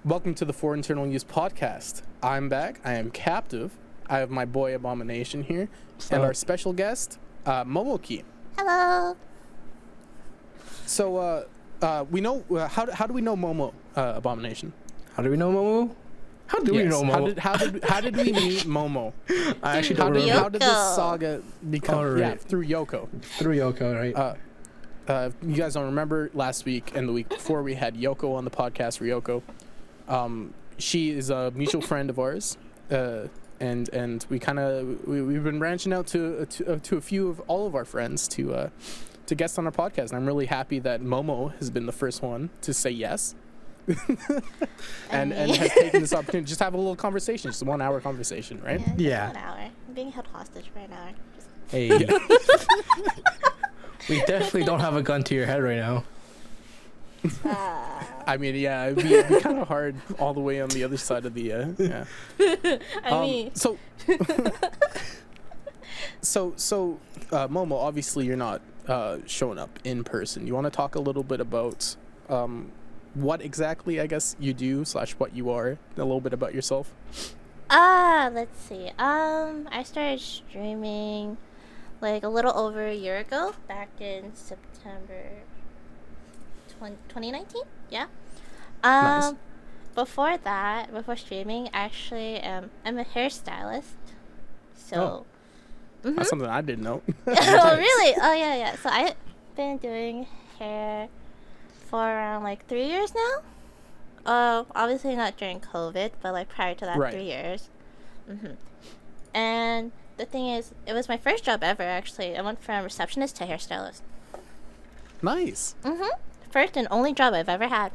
Welcome to the For Internal Use podcast. I'm back. I am captive. I have my boy Abomination here, and our special guest, Momoki. Hello. So, we know how do we know Momo, Abomination? How do we know Momo? How do we know Momo? How did we meet Momo? I actually don't remember. How did this saga become? Right. Yeah, through Yoko. Through Yoko, right? You guys don't remember last week and the week before we had Yoko on the podcast. Ryoko, she is a mutual friend of ours, and we've been branching out to a few of all of our friends to guest on our podcast, and I'm really happy that Momo has been the first one to say yes. and has taken this opportunity to just have a little conversation, just a 1 hour conversation, right? Yeah. 1 hour. I'm being held hostage for an hour. Hey. We definitely don't have a gun to your head right now. I mean, yeah, it'd be kind of hard all the way on the other side of the yeah. So Momo, obviously you're not showing up in person. You want to talk a little bit about what exactly, I guess, you do / what you are, a little bit about yourself? Let's see. I started streaming like a little over a year ago, back in September 2019. Yeah. Nice. Before streaming, actually, I'm a hairstylist. So. That's something I didn't know. Oh, really? Oh, yeah. So I've been doing hair for around like 3 years now. Obviously not during COVID, but like prior to that, right. 3 years. And the thing is, it was my first job ever. Actually, I went from receptionist to hairstylist. Nice. First and only job I've ever had.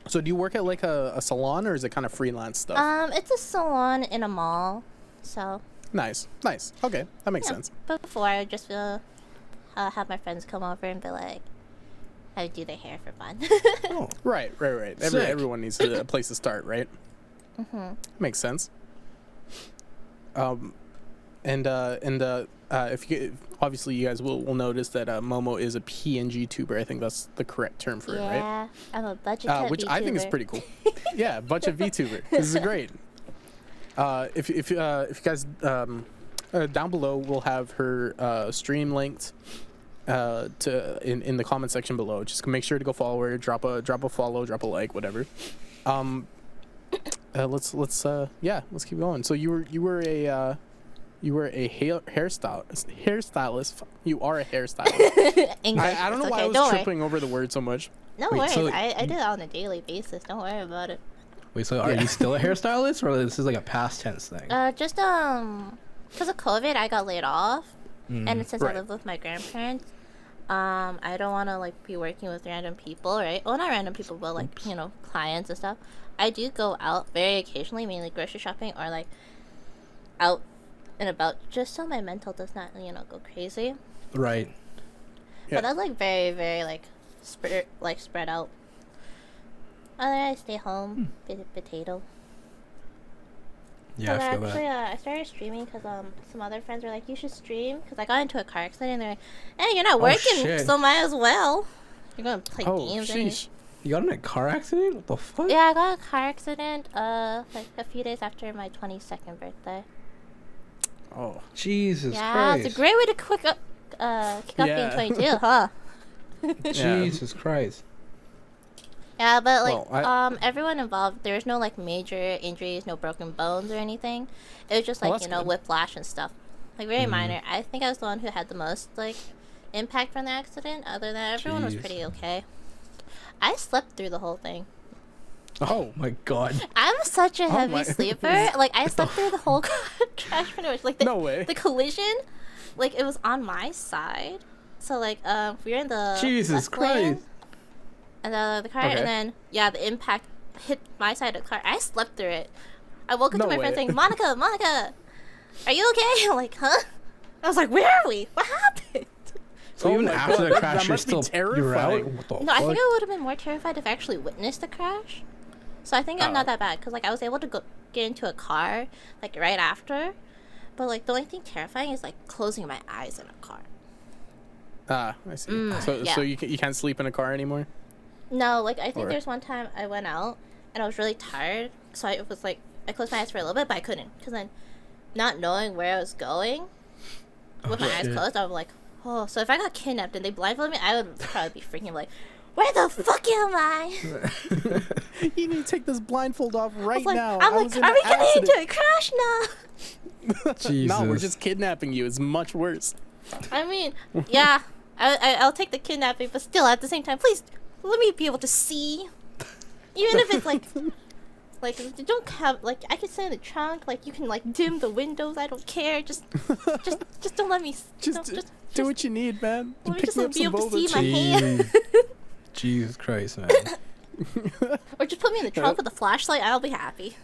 So do you work at like a salon, or is it kind of freelance stuff? It's a salon in a mall. So. Nice. Okay, that makes sense. But before, I would just have my friends come over and be like, I would do their hair for fun. Oh, right. Everyone needs a place to start, right? Makes sense. If you obviously you guys will notice that Momo is a PNG tuber. I think that's the correct term for it, right? Yeah, I'm a budget cut which VTuber. I think is pretty cool. Yeah, budget VTuber. This is great. If you guys down below, we'll have her stream linked in the comment section below. Just make sure to go follow her. Drop a follow, drop a like, whatever. Let's keep going. So you were a hairstylist. You are a hairstylist. English. I don't know it's why okay. I was tripping over the word so much. No Wait, worries. so- I do that on a daily basis. Don't worry about it. Wait, so are you still a hairstylist, or this is like a past tense thing? Just because of COVID, I got laid off, and since Right. I live with my grandparents, I don't want to like be working with random people, right? Well, not random people, but like clients and stuff. I do go out very occasionally, mainly grocery shopping or like out and about, just so my mental does not go crazy. Right. Yeah. But that's like very very spread out. I stay home, potato. Yeah, I feel actually, that. I started streaming because some other friends were like, you should stream, because I got into a car accident, and they're like, hey, you're not working, shit. so might as well. You're going to play Oh, games. sheesh. You got in a car accident? What the fuck? Yeah, I got in a car accident like a few days after my 22nd birthday. Oh, Jesus Yeah, Christ. it's a great way to kick off being 22, huh? Jesus Christ. Yeah, but like Well, everyone involved, there was no like major injuries, no broken bones or anything. It was just Oh, like that's good. whiplash and stuff, like very minor. I think I was the one who had the most like impact from the accident. Other than that, everyone was Jeez. pretty okay. I slept through the whole thing. Oh my god. I'm such a heavy my- sleeper. Like I slept through the whole crash pretty much. Like No way. the collision, like it was on my side. So like we were in the Jesus left lane, Christ. and the car, Okay. and then the impact hit my side of the car. I slept through it. I woke up No to my friend way. saying, Monica, are you okay? I'm like, huh? I was like, where are we? What happened? So Oh even my after God, the that crash, you're must be still you're out? terrifying. What the No, I fuck? think I would have been more terrified if I actually witnessed the crash. So I think I'm not that bad, because like I was able to get into a car like right after, but like the only thing terrifying is like closing my eyes in a car. I see. So yeah. you can't sleep in a car anymore? No, like I think Or- there's one time I went out and I was really tired, so I was like I closed my eyes for a little bit, but I couldn't because then not knowing where I was going with my eyes shit. closed, I was like, oh. So if I got kidnapped and they blindfolded me, I would probably be freaking like, where the fuck am I? You need to take this blindfold off I right was like, now. I'm I like, was in are an we getting accident." into a crash now? Jesus. No, we're just kidnapping you. It's much worse. I mean, yeah, I'll take the kidnapping, but still at the same time, please let me be able to see, even if it's like you don't have like I can sit in the trunk, like you can like dim the windows. I don't care. Just don't let me. Just do what you need, man. Let me Pick just me up be some able to see boba my hand. Jesus Christ, man. Or just put me in the trunk with a flashlight. I'll be happy.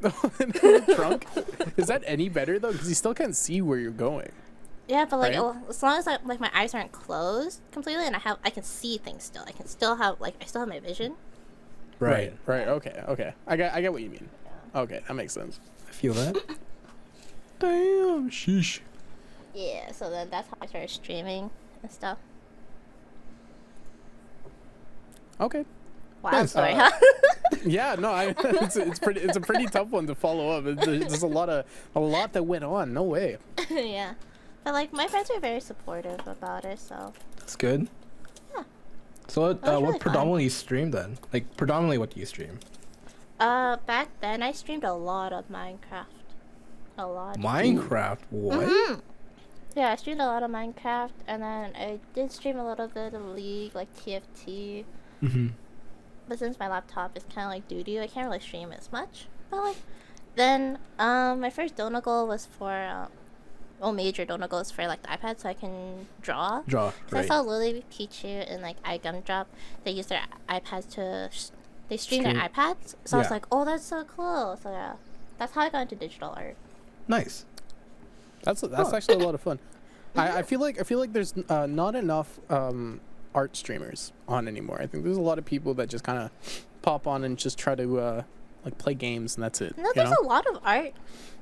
in the trunk. Is that any better though? Because you still can't see where you're going. Yeah, but like Right. as long as like my eyes aren't closed completely and I can see things still. I still have my vision. Right. Okay. I get what you mean. Okay, that makes sense. I feel that. Damn. Sheesh. Yeah, so then that's how I started streaming and stuff. Okay. Wild Nice. story, Uh, huh? Yeah, no, it's a pretty tough one to follow up. There's a lot that went on. No way. Yeah. But like my friends are very supportive about it, so That's good. Yeah. So what, That was what really fun. predominantly you stream then? Like predominantly what do you stream? back then I streamed a lot of Minecraft. A lot. Minecraft. What? Mhm. Yeah, I streamed a lot of Minecraft and then I did stream a little bit of League, like TFT. Mm-hmm. But since my laptop is kind of like doo-doo, I can't really stream as much. But like, then my first donut goal was for, major donut goals for like the iPad, so I can draw. Draw. So I Right. saw LilyPichu and like iGumdrop. They use their iPads to, they stream their Stream. iPads. So I was Yeah. like, oh, that's so cool. So yeah, that's how I got into digital art. Nice. That's Oh. actually a lot of fun. I feel like there's not enough art streamers on anymore. I think there's a lot of people that just kind of pop on and just try to like play games and that's it. No, you there's know? a lot of art.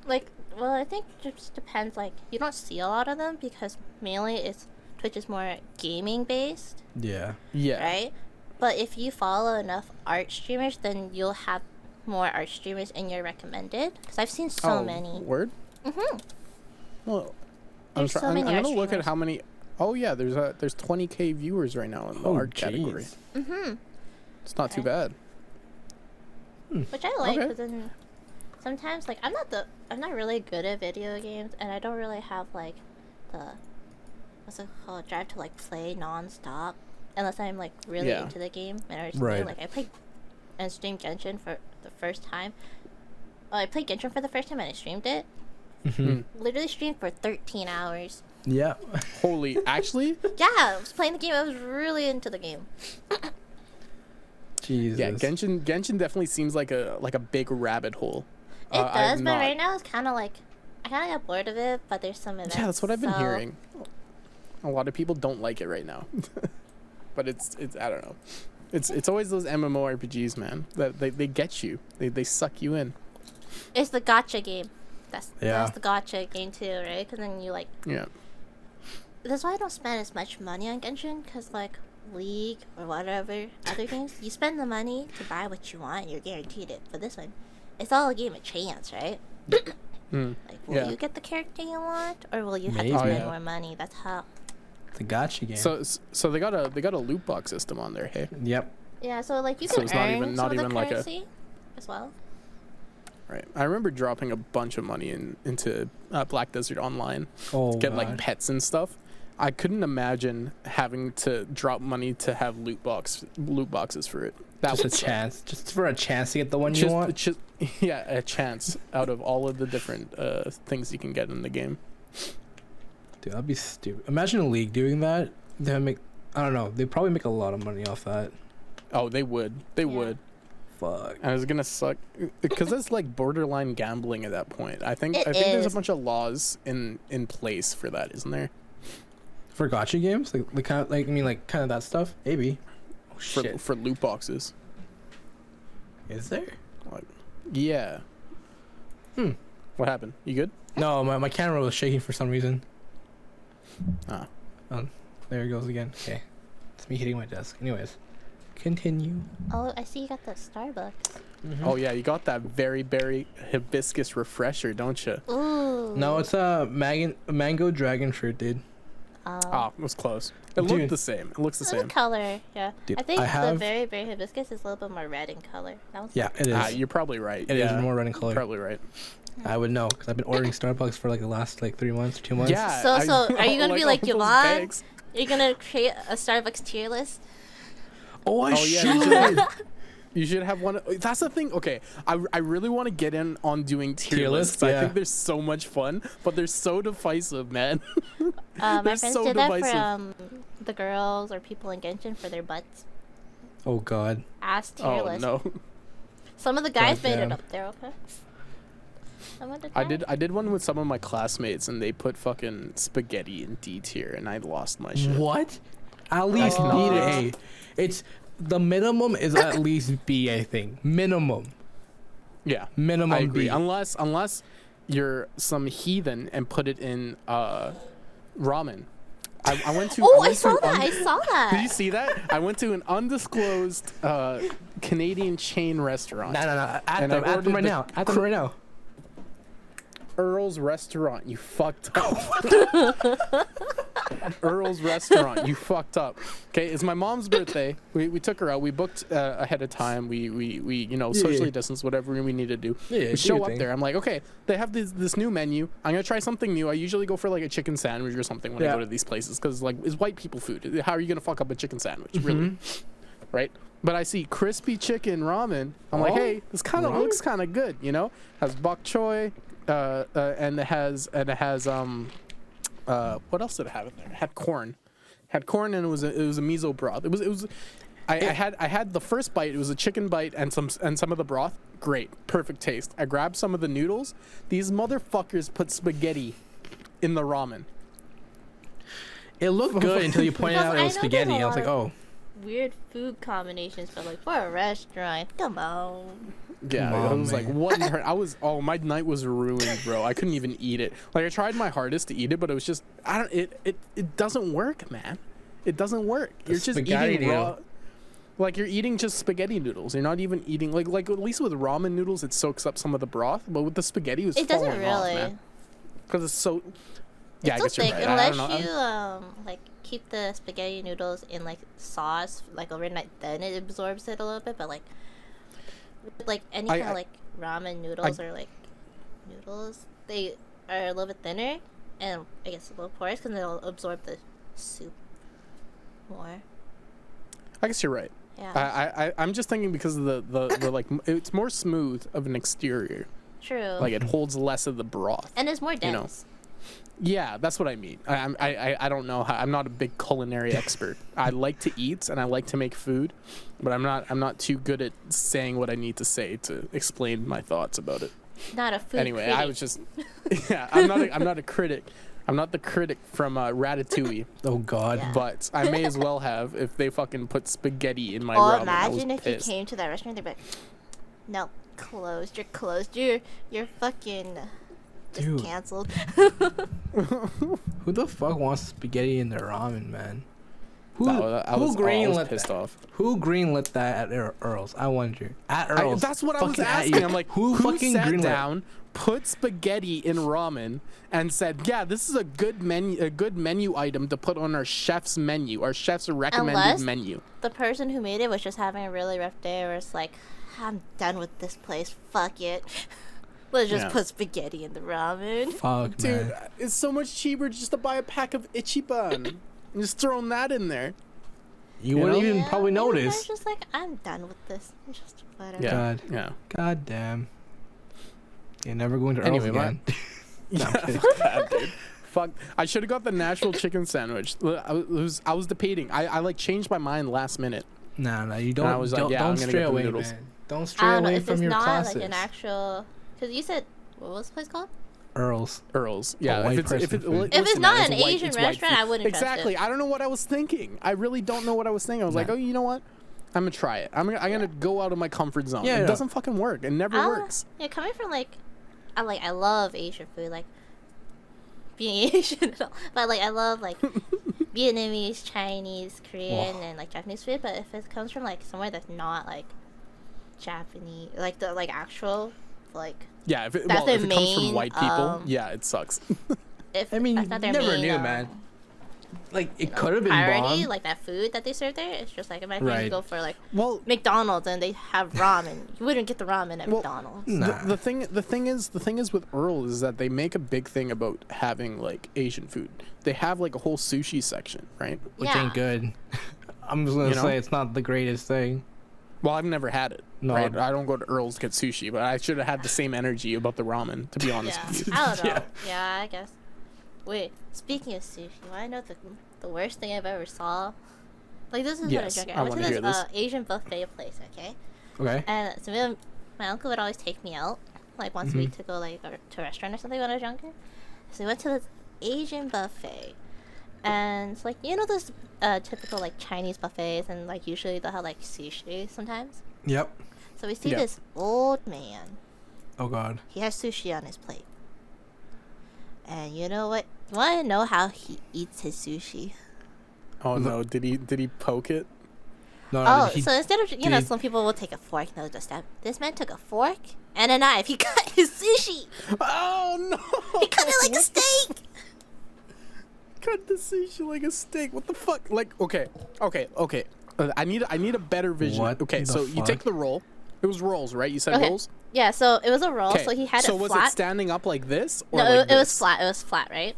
Like, well, I think it just depends. Like, you don't see a lot of them because mainly Twitch is more gaming based. Yeah. Yeah. Right? But if you follow enough art streamers, then you'll have more art streamers in your recommended. Because I've seen so Oh, many. Word. Mm-hmm. Well, There's so many I'm art gonna look at streamers. how many. Oh yeah, there's 20K viewers right now in the Oh, art category. jeez. Mm-hmm. It's not too Okay. bad. Which I like, Okay. because then sometimes, like, I'm not really good at video games, and I don't really have, like, what's it called, drive to, like, play non-stop, unless I'm, like, really Yeah. into the game. And I just Right. like, I played and streamed Genshin for the first time. I played Genshin for the first time, and I streamed it. Mm-hmm. Literally streamed for 13 hours. Yeah. Holy, actually, Yeah, I was playing the game. I was really into the game. Jesus. yeah, Genshin definitely seems like a big rabbit hole. It I've does, but not- right now it's kind of like I kind of got bored of it. But there's some events. Yeah, that's what I've been so- hearing. A lot of people don't like it right now, but it's I don't know. It's always those MMORPGs, man. That they get you. They suck you in. It's the gotcha game. That's Yeah. the gotcha game too, right? Because then you like. Yeah. That's why I don't spend as much money on Genshin. Because like League or whatever other games, you spend the money to buy what you want. You're guaranteed it. For this one, it's all a game of chance, right? Mm. Like, will Yeah. you get the character you want, or will you have Maybe. to Oh, spend yeah. more money? That's how. The gotcha game. So they got a loot box system on there. Hey. Yep. Yeah, so like you So can it's earn not even- some not of the even like a- currency as well. Right. I remember dropping a bunch of money into Black Desert Online Oh. to get like God. pets and stuff. I couldn't imagine having to drop money to have loot boxes for it. That Just a would suck. chance. Just for a chance to get the one you want. Just, yeah, a chance out of all of the different things you can get in the game. Dude, that'd be stupid. Imagine a league doing that. They make. I don't know. They probably make a lot of money off that. Oh, they would. They Yeah. would. Fuck. And it's gonna suck because it's like borderline gambling at that point. I think It there's a is. bunch of laws in place for that, isn't there? For gotcha games, like kind of like kind of that stuff. Maybe. Oh For shit. for loot boxes. Is there? Yeah. Hmm. What happened? You good? No, my camera was shaking for some reason. Ah. There it goes again. Okay. It's me hitting my desk. Anyways. Continue. Oh, I see you got the Starbucks. Oh yeah, you got that very berry hibiscus refresher, don't you? Ooh. No, it's a mango dragon fruit, dude. Oh, it was close. It Dude. looked the same. It looks the The same. color, yeah. Dude, I think I the have- very, very hibiscus is a little bit more red in color. That one's Yeah, it is. You're probably right. It is yeah. more red in color. Probably right. I would know because I've been ordering Starbucks for like the last 3 months, 2 months. Yeah. So, are you gonna be like all those Yvonne? bags. You're gonna create a Starbucks tier list? Oh, I Oh should. yeah. You should have one. That's the thing. Okay, I really want to get in on doing tier lists. I yeah. think they're so much fun, but they're so divisive, man. My They're friends so did that divisive. for the girls or people in Genshin for their butts. Oh God. Ass tier Oh list. no. Some of the guys made Goddamn. it up there. Okay. Some of the I guys. did one with some of my classmates, and they put fucking spaghetti in D tier, and I lost my shit. What? At least cannot B to wait. A. It's the minimum is at least B. I think minimum. Yeah. Minimum I agree. B. Unless you're some heathen and put it in ramen. I went to. Oh, I I went saw to that. I saw that. Did you see that? I went to an undisclosed Canadian chain restaurant. No. At And them. I At them ordered right the now. At them right now. Earl's Restaurant, you fucked up. Earl's Restaurant, you fucked up. Okay, it's my mom's birthday. We took her out. We booked ahead of time. We socially distance, whatever we need to do. Yeah, do we show your up thing. there. I'm like, okay, they have this new menu. I'm gonna try something new. I usually go for like a chicken sandwich or something when I Yeah. go to these places because like it's white people food. How are you gonna fuck up a chicken sandwich, really? Mm-hmm. Right? But I see crispy chicken ramen. I'm like, Oh, hey, this kind of right. looks kind of good. Has bok choy. And it has what else did it have in there? It had corn, and it was a miso broth. I had the first bite. It was a chicken bite and some of the broth. Great, perfect taste. I grabbed some of the noodles. These motherfuckers put spaghetti in the ramen. It looked good until you pointed Because out I it was know there's spaghetti. a I was lot like, of- oh. Weird food combinations, but like for a restaurant, come on. Yeah, Come I on, was like, man. what? In her? My night was ruined, bro. I couldn't even eat it. Like I tried my hardest to eat it, but it was just it doesn't work, man. It doesn't work. You're just spaghetti eating raw. noodle. Like you're eating just spaghetti noodles. You're not even eating like at least with ramen noodles, it soaks up some of the broth, but with the spaghetti, it was It doesn't falling off, really. man. Because it's so. Yeah, I It's guess still you're thick right. I don't unless know. you like keep the spaghetti noodles in like sauce like overnight, then it absorbs it a little bit. But like any kind of like ramen noodles or like noodles, they are a little bit thinner and I guess a little porous because they'll absorb the soup more. I guess you're right. Yeah, I'm just thinking because of the like it's more smooth of an exterior. true. Like it holds less of the broth. and it's more dense. know. Yeah, that's what I mean. I don't know how. I'm not a big culinary expert. I like to eat and I like to make food, but I'm not too good at saying what I need to say to explain my thoughts about it. Not a food. Anyway, critic. I was just yeah. I'm not a critic. I'm not the critic from Ratatouille, Oh God. Yeah. but I may as well have if they fucking put spaghetti in my Oh, ramen. imagine I was if you pissed. came to that restaurant, they'd be like, "No, closed. You're closed. You're fucking just Dude. canceled." Who the fuck wants spaghetti in their ramen, man? Who I was greenlit pissed that? off. Who greenlit that at Earl's? I wonder. At Earl's. That's what I was Fucking at asking. you. I'm like, who fucking sat greenlit? down, put spaghetti in ramen, and said, "Yeah, this is a good menu item to put on our chef's menu, our chef's recommended Unless- menu." The person who made it was just having a really rough day, where it's like, "I'm done with this place. Fuck it. Let's just Yeah. put spaghetti in the ramen." Fuck, Dude, man. it's so much cheaper just to buy a pack of Ichiban and just throwing that in there. You wouldn't know? even probably and the guy's notice. just like, "I'm done with this. Just whatever." Yeah, God. yeah. God damn. You're never going to Earl's Anyway, again. No, I'm kidding. Bad, dude. Fuck, I should have got the Nashville chicken sandwich. I was debating. I like changed my mind last minute. Nah, you I don't. was like, don't yeah, I'm don't gonna stray get the away, noodles. man. Don't I stray don't know away if from it's your not classics. like an actual. Because you said, what was the place called? Earl's. Earl's, yeah. white If person food. If it's listen, not man, an white- Asian white restaurant, food. I wouldn't trust Exactly. it. I don't know what I was thinking. I really don't know what I was thinking. I was like, Nah. oh, you know what? I'm gonna try it. I'm gonna go out of my comfort zone. Yeah, it yeah. doesn't fucking work. It never works. Yeah, coming from like, I love Asian food. Like, being Asian at all. But like I love like Vietnamese, Chinese, Korean, and like Japanese food. But if it comes from like somewhere that's not like Japanese, like the like actual like Yeah, if it, that's well, their if it comes from main, white people, yeah, it sucks. if I mean, that's you not their never main, knew, man. Like it could have been priority, bomb. like that food that they serve there. It's just like imagine Right. you go for like Well, McDonald's and they have ramen. You wouldn't get the ramen at Well, McDonald's. Nah. the thing is with Earl is that they make a big thing about having like Asian food. They have like a whole sushi section, right? Which Yeah. ain't good. I'm just gonna You know? say it's not the greatest thing. Well, I've never had it. No. Right? I don't go to Earl's to get sushi, but I should have had the same energy about the ramen, to be honest Yeah, with you. I don't know. Yeah. Yeah, I guess. Wait, speaking of sushi, you wanna know the worst thing I've ever saw? Like this is Yes, what I I went to wanna this hear this. Asian buffet place, okay? Okay. And so my uncle would always take me out, like once a week to go like to a restaurant or something when I was younger. So we went to this Asian buffet, and it's like you know those typical like Chinese buffets, and like usually they'll have like sushi sometimes. Yep. So we see Yeah. this old man. Oh god. He has sushi on his plate. And you know what? You want to know how he eats his sushi? Oh no, did he poke it? No, Oh, he- so instead of, you know, he- some people will take a fork and they'll just stab. This man took a fork and a knife. He cut his sushi. Oh no! He cut it like a steak. Cut the sushi like a steak. What the fuck? Like, okay. I need a better vision. What Okay, the so you take fuck? the roll. It was rolls, right? You said Okay. rolls. Yeah, so it was a roll, Okay. so he had so it was flat. it standing up like this, or No, like it was this? flat. It was flat, right?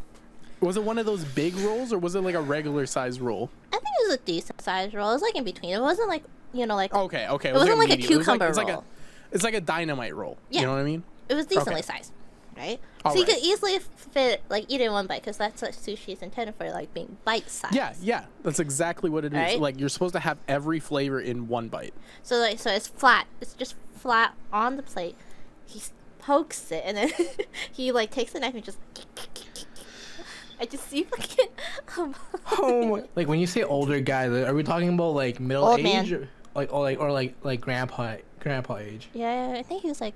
Was it one of those big rolls, or was it like a regular size roll? I think it was a decent sized roll. It was like in between. It wasn't like, you know, like, Okay. It wasn't like a medium. It was cucumber it's like roll. it's like a dynamite roll. Yeah. You know what I mean? it was decently Okay. sized, right? All so you right. could easily fit, like, eat it in one bite, because that's what sushi is intended for, like, being bite sized. Yeah. That's exactly what it is. Right? Like you're supposed to have every flavor in one bite. So like, so it's flat. It's just flat on the plate. He pokes it, and then he like takes the knife and just. I just see fucking. Oh my! Like when you say older guy, are we talking about like middle Old age, man. or like grandpa age? Yeah, I think he was like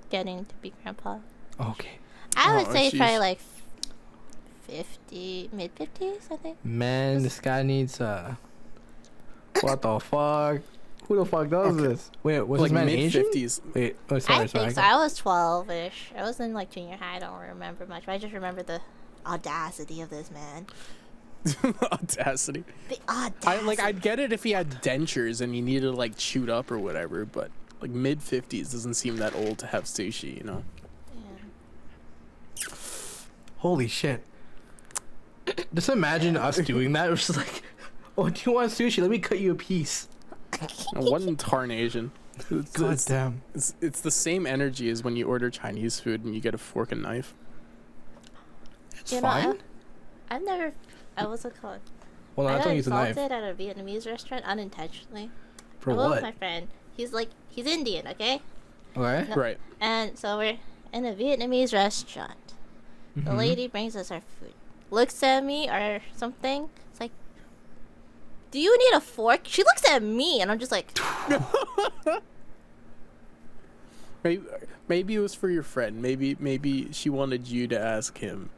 getting to be grandpa. Okay. I would Oh, say jeez. probably like 50, mid 50s. I think. Man, this guy needs What the fuck? Who the fuck does this? Wait, was Like this man mid Asian? 50s. Wait, oh, I sorry, think so. sorry. I was 12ish. I was in like junior high. I don't remember much, but I just remember the audacity of this man. Audacity. The audacity. I'd get it if he had dentures and he needed to like chewed up or whatever, but like mid 50s doesn't seem that old to have sushi, you know? Yeah. Holy shit! Just imagine us doing that. It was just like, oh, do you want sushi? Let me cut you a piece. And what in tarnation? God damn. It's the same energy as when you order Chinese food and you get a fork and knife. It's You know, fine. I've never. I was a called. Well, I I got don't use a knife. insulted at a Vietnamese restaurant unintentionally. For I was with what? my friend. He's Indian, okay? Okay. No. Right. And so we're in a Vietnamese restaurant. The Mhm. lady brings us our food. Looks at me or something. It's like, do you need a fork? She looks at me and I'm just like, Maybe it was for your friend. Maybe she wanted you to ask him.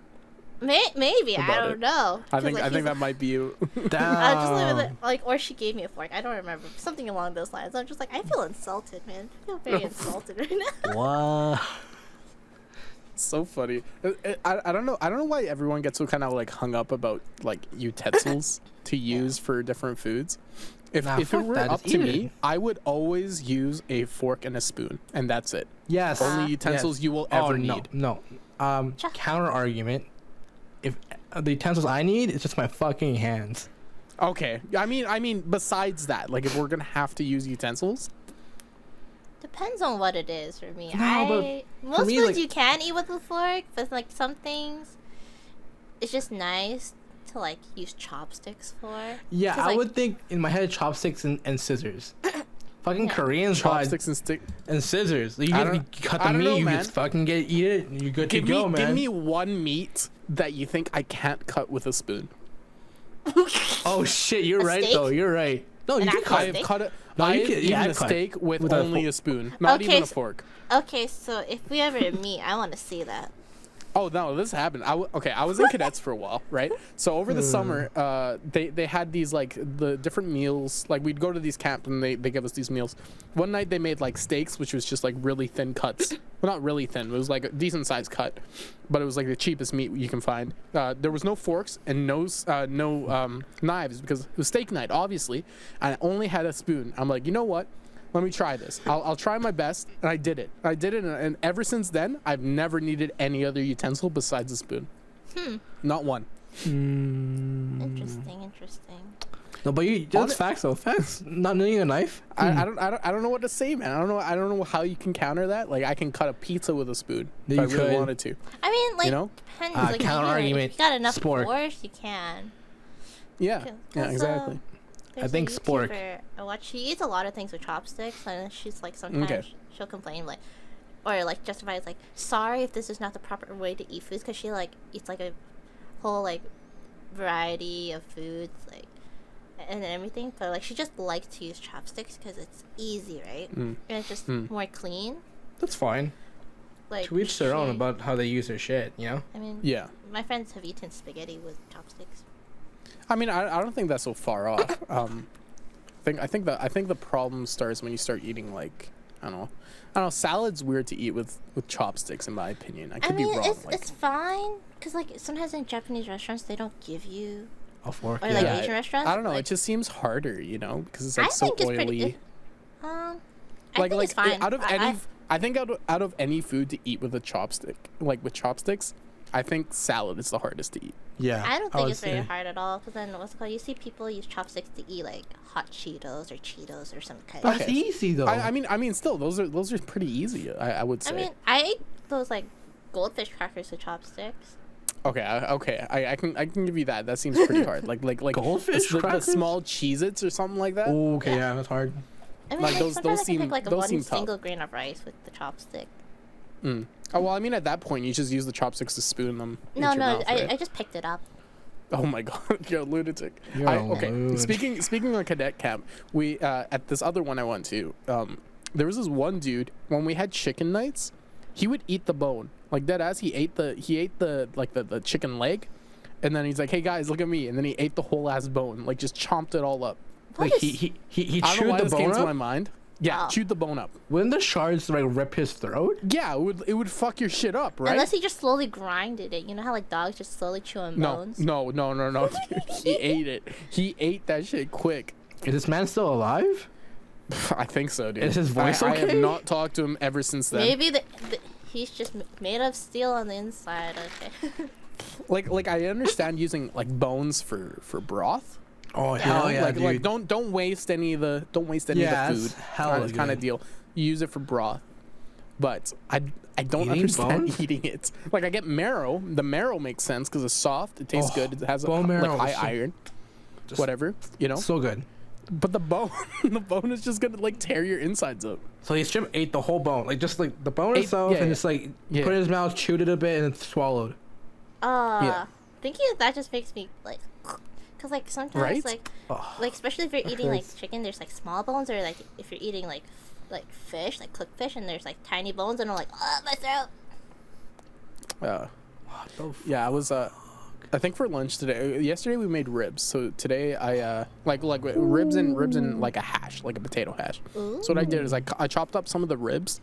maybe, I About don't it. know. I 'Cause, think like, I he's think that might be you. I just leave it Damn. at- like, or she gave me a fork. I don't remember. Something along those lines. I'm just like, I feel insulted, man. I feel very insulted right now. What? So funny. I don't know. I don't know why everyone gets so kind of like hung up about like utensils to use for different foods. If Nah, if it fuck were that, up just to eat me, it. I would always use a fork and a spoon, and that's it. Yes. Only utensils you will ever need. No. Just- Counter argument. If the utensils I need, it's just my fucking hands. Okay. I mean, besides that, like if we're gonna have to use utensils, Depends on what it is for me. No, but Most me, foods like- you can eat with a fork, but like some things, it's just nice to like use chopsticks for. Yeah, 'Cause, I like, would think in my head chopsticks and scissors. Fucking Yeah. Koreans tried chopsticks and stick. and scissors. You, I get, you don't- cut I the don't meat, know, you man. just fucking eat it, and you're good to go, man. Give me one meat that you think I can't cut with a spoon. Oh shit, you're A right steak? though. You're right. No, An you can actual cut I it. have steak? cut it. No, I you have can- yeah, eaten I'd a cut steak with with a only fork. a spoon, not even Okay, a fork. Okay, so if we ever meet, I want to see that. Oh no, this happened. I was in cadets for a while, right? So over the summer, they had these like the different meals. Like we'd go to these camps and they give us these meals. One night they made like steaks, which was just like really thin cuts. Well, not really thin. It was like a decent sized cut, but it was like the cheapest meat you can find. There was no forks and no knives because it was steak night, obviously. And I only had a spoon. I'm like, you know what? Let me try this. I'll try my best, and I did it. And ever since then, I've never needed any other utensil besides a spoon. Not one. Interesting. No, but that's facts though. Facts. Not needing a knife. I don't know what to say, man. I don't know how you can counter that. Like I can cut a pizza with a spoon if I really wanted to. I mean, like, you know? depends. Like, counter argument. if you got enough Sport. force, you can. Yeah. Yeah. Exactly. There's I think a spork. YouTuber I watch. She eats a lot of things with chopsticks, and she's like sometimes she'll complain like, or like justify it's like, sorry if this is not the proper way to eat foods, because she like eats like a whole like variety of foods like and everything, but like she just likes to use chopsticks because it's easy, right? And it's just more clean. That's fine. Like To each their own about how they use their shit, you know? I mean, Yeah. my friends have eaten spaghetti with chopsticks. I mean, I don't think that's so far off. I think the problem starts when you start eating like I don't know. Salad's weird to eat with chopsticks, in my opinion. I could be wrong. It's fine because like sometimes in Japanese restaurants they don't give you, A fork. or like Asian restaurants. I don't know. Like, it just seems harder, you know, because it's like I so think it's oily. pretty. I like think it's fine. out of any, I think out of any food to eat with a chopstick, like with chopsticks, I think salad is the hardest to eat. Yeah. I don't think would it's very say. hard at all. Because then what's it called? You see people use chopsticks to eat like hot Cheetos or Cheetos or some kind. That's Okay. easy though. I mean, still, those are pretty easy. I would say. I mean, I ate those like goldfish crackers with chopsticks. Okay, I can give you that. That seems pretty hard. Like Goldfish the crackers? small Cheez-Its or something like that. Oh, okay, yeah, that's hard. I mean, Like, like, those sometimes I seem- can pick like those one seem tough. single grain of rice with the chopstick. Oh well, I mean, at that point, you just use the chopsticks to spoon them. No, into your mouth, right? I just picked it up. Oh my god, you're a lunatic. You're a Okay, lunatic. speaking of cadet camp, we at this other one I went to, there was this one dude when we had chicken nights, he would eat the bone. Like dead ass, he ate the like the chicken leg, and then he's like, "Hey guys, look at me," and then he ate the whole ass bone, like just chomped it all up. Like What he I don't know chewed why the this came bone to my up. mind. Yeah, Oh. chewed the bone up. Wouldn't the shards like rip his throat? Yeah, it would fuck your shit up, right? Unless he just slowly grinded it. You know how like dogs just slowly chew on bones? No, dude. He ate it. He ate that shit quick. Is this man still alive? I think so, dude. Is his voice I have okay? not talked to him ever since then. Maybe he's just made of steel on the inside. Okay. Like I understand using like bones for broth. Oh you hell know? yeah, dude. like don't waste any of the Yeah, of that's the food. hella Kind of good. deal. You use it for broth, but I don't Eating understand bones? eating it. Like I get marrow. The marrow makes sense because it's soft. It tastes Oh, good. It has bone marrow like is high so- iron. Just Whatever, you know. So good. But the bone, the bone is just gonna like tear your insides up. So he straight ate the whole bone, like just like the bone Ate- itself, yeah, and yeah. just like Yeah. put it in his mouth, chewed it a bit, and then swallowed. Thinking of that just makes me like, cause like sometimes Right? like especially if you're eating like hurts. chicken, there's like small bones, or like if you're eating like fish, like cooked fish, and there's like tiny bones, and I'm like, oh, my throat. What the f- Yeah, I was. I think for lunch today. Yesterday we made ribs. So today I like ribs and like a hash, like a potato hash. Ooh. So what I did is I chopped up some of the ribs,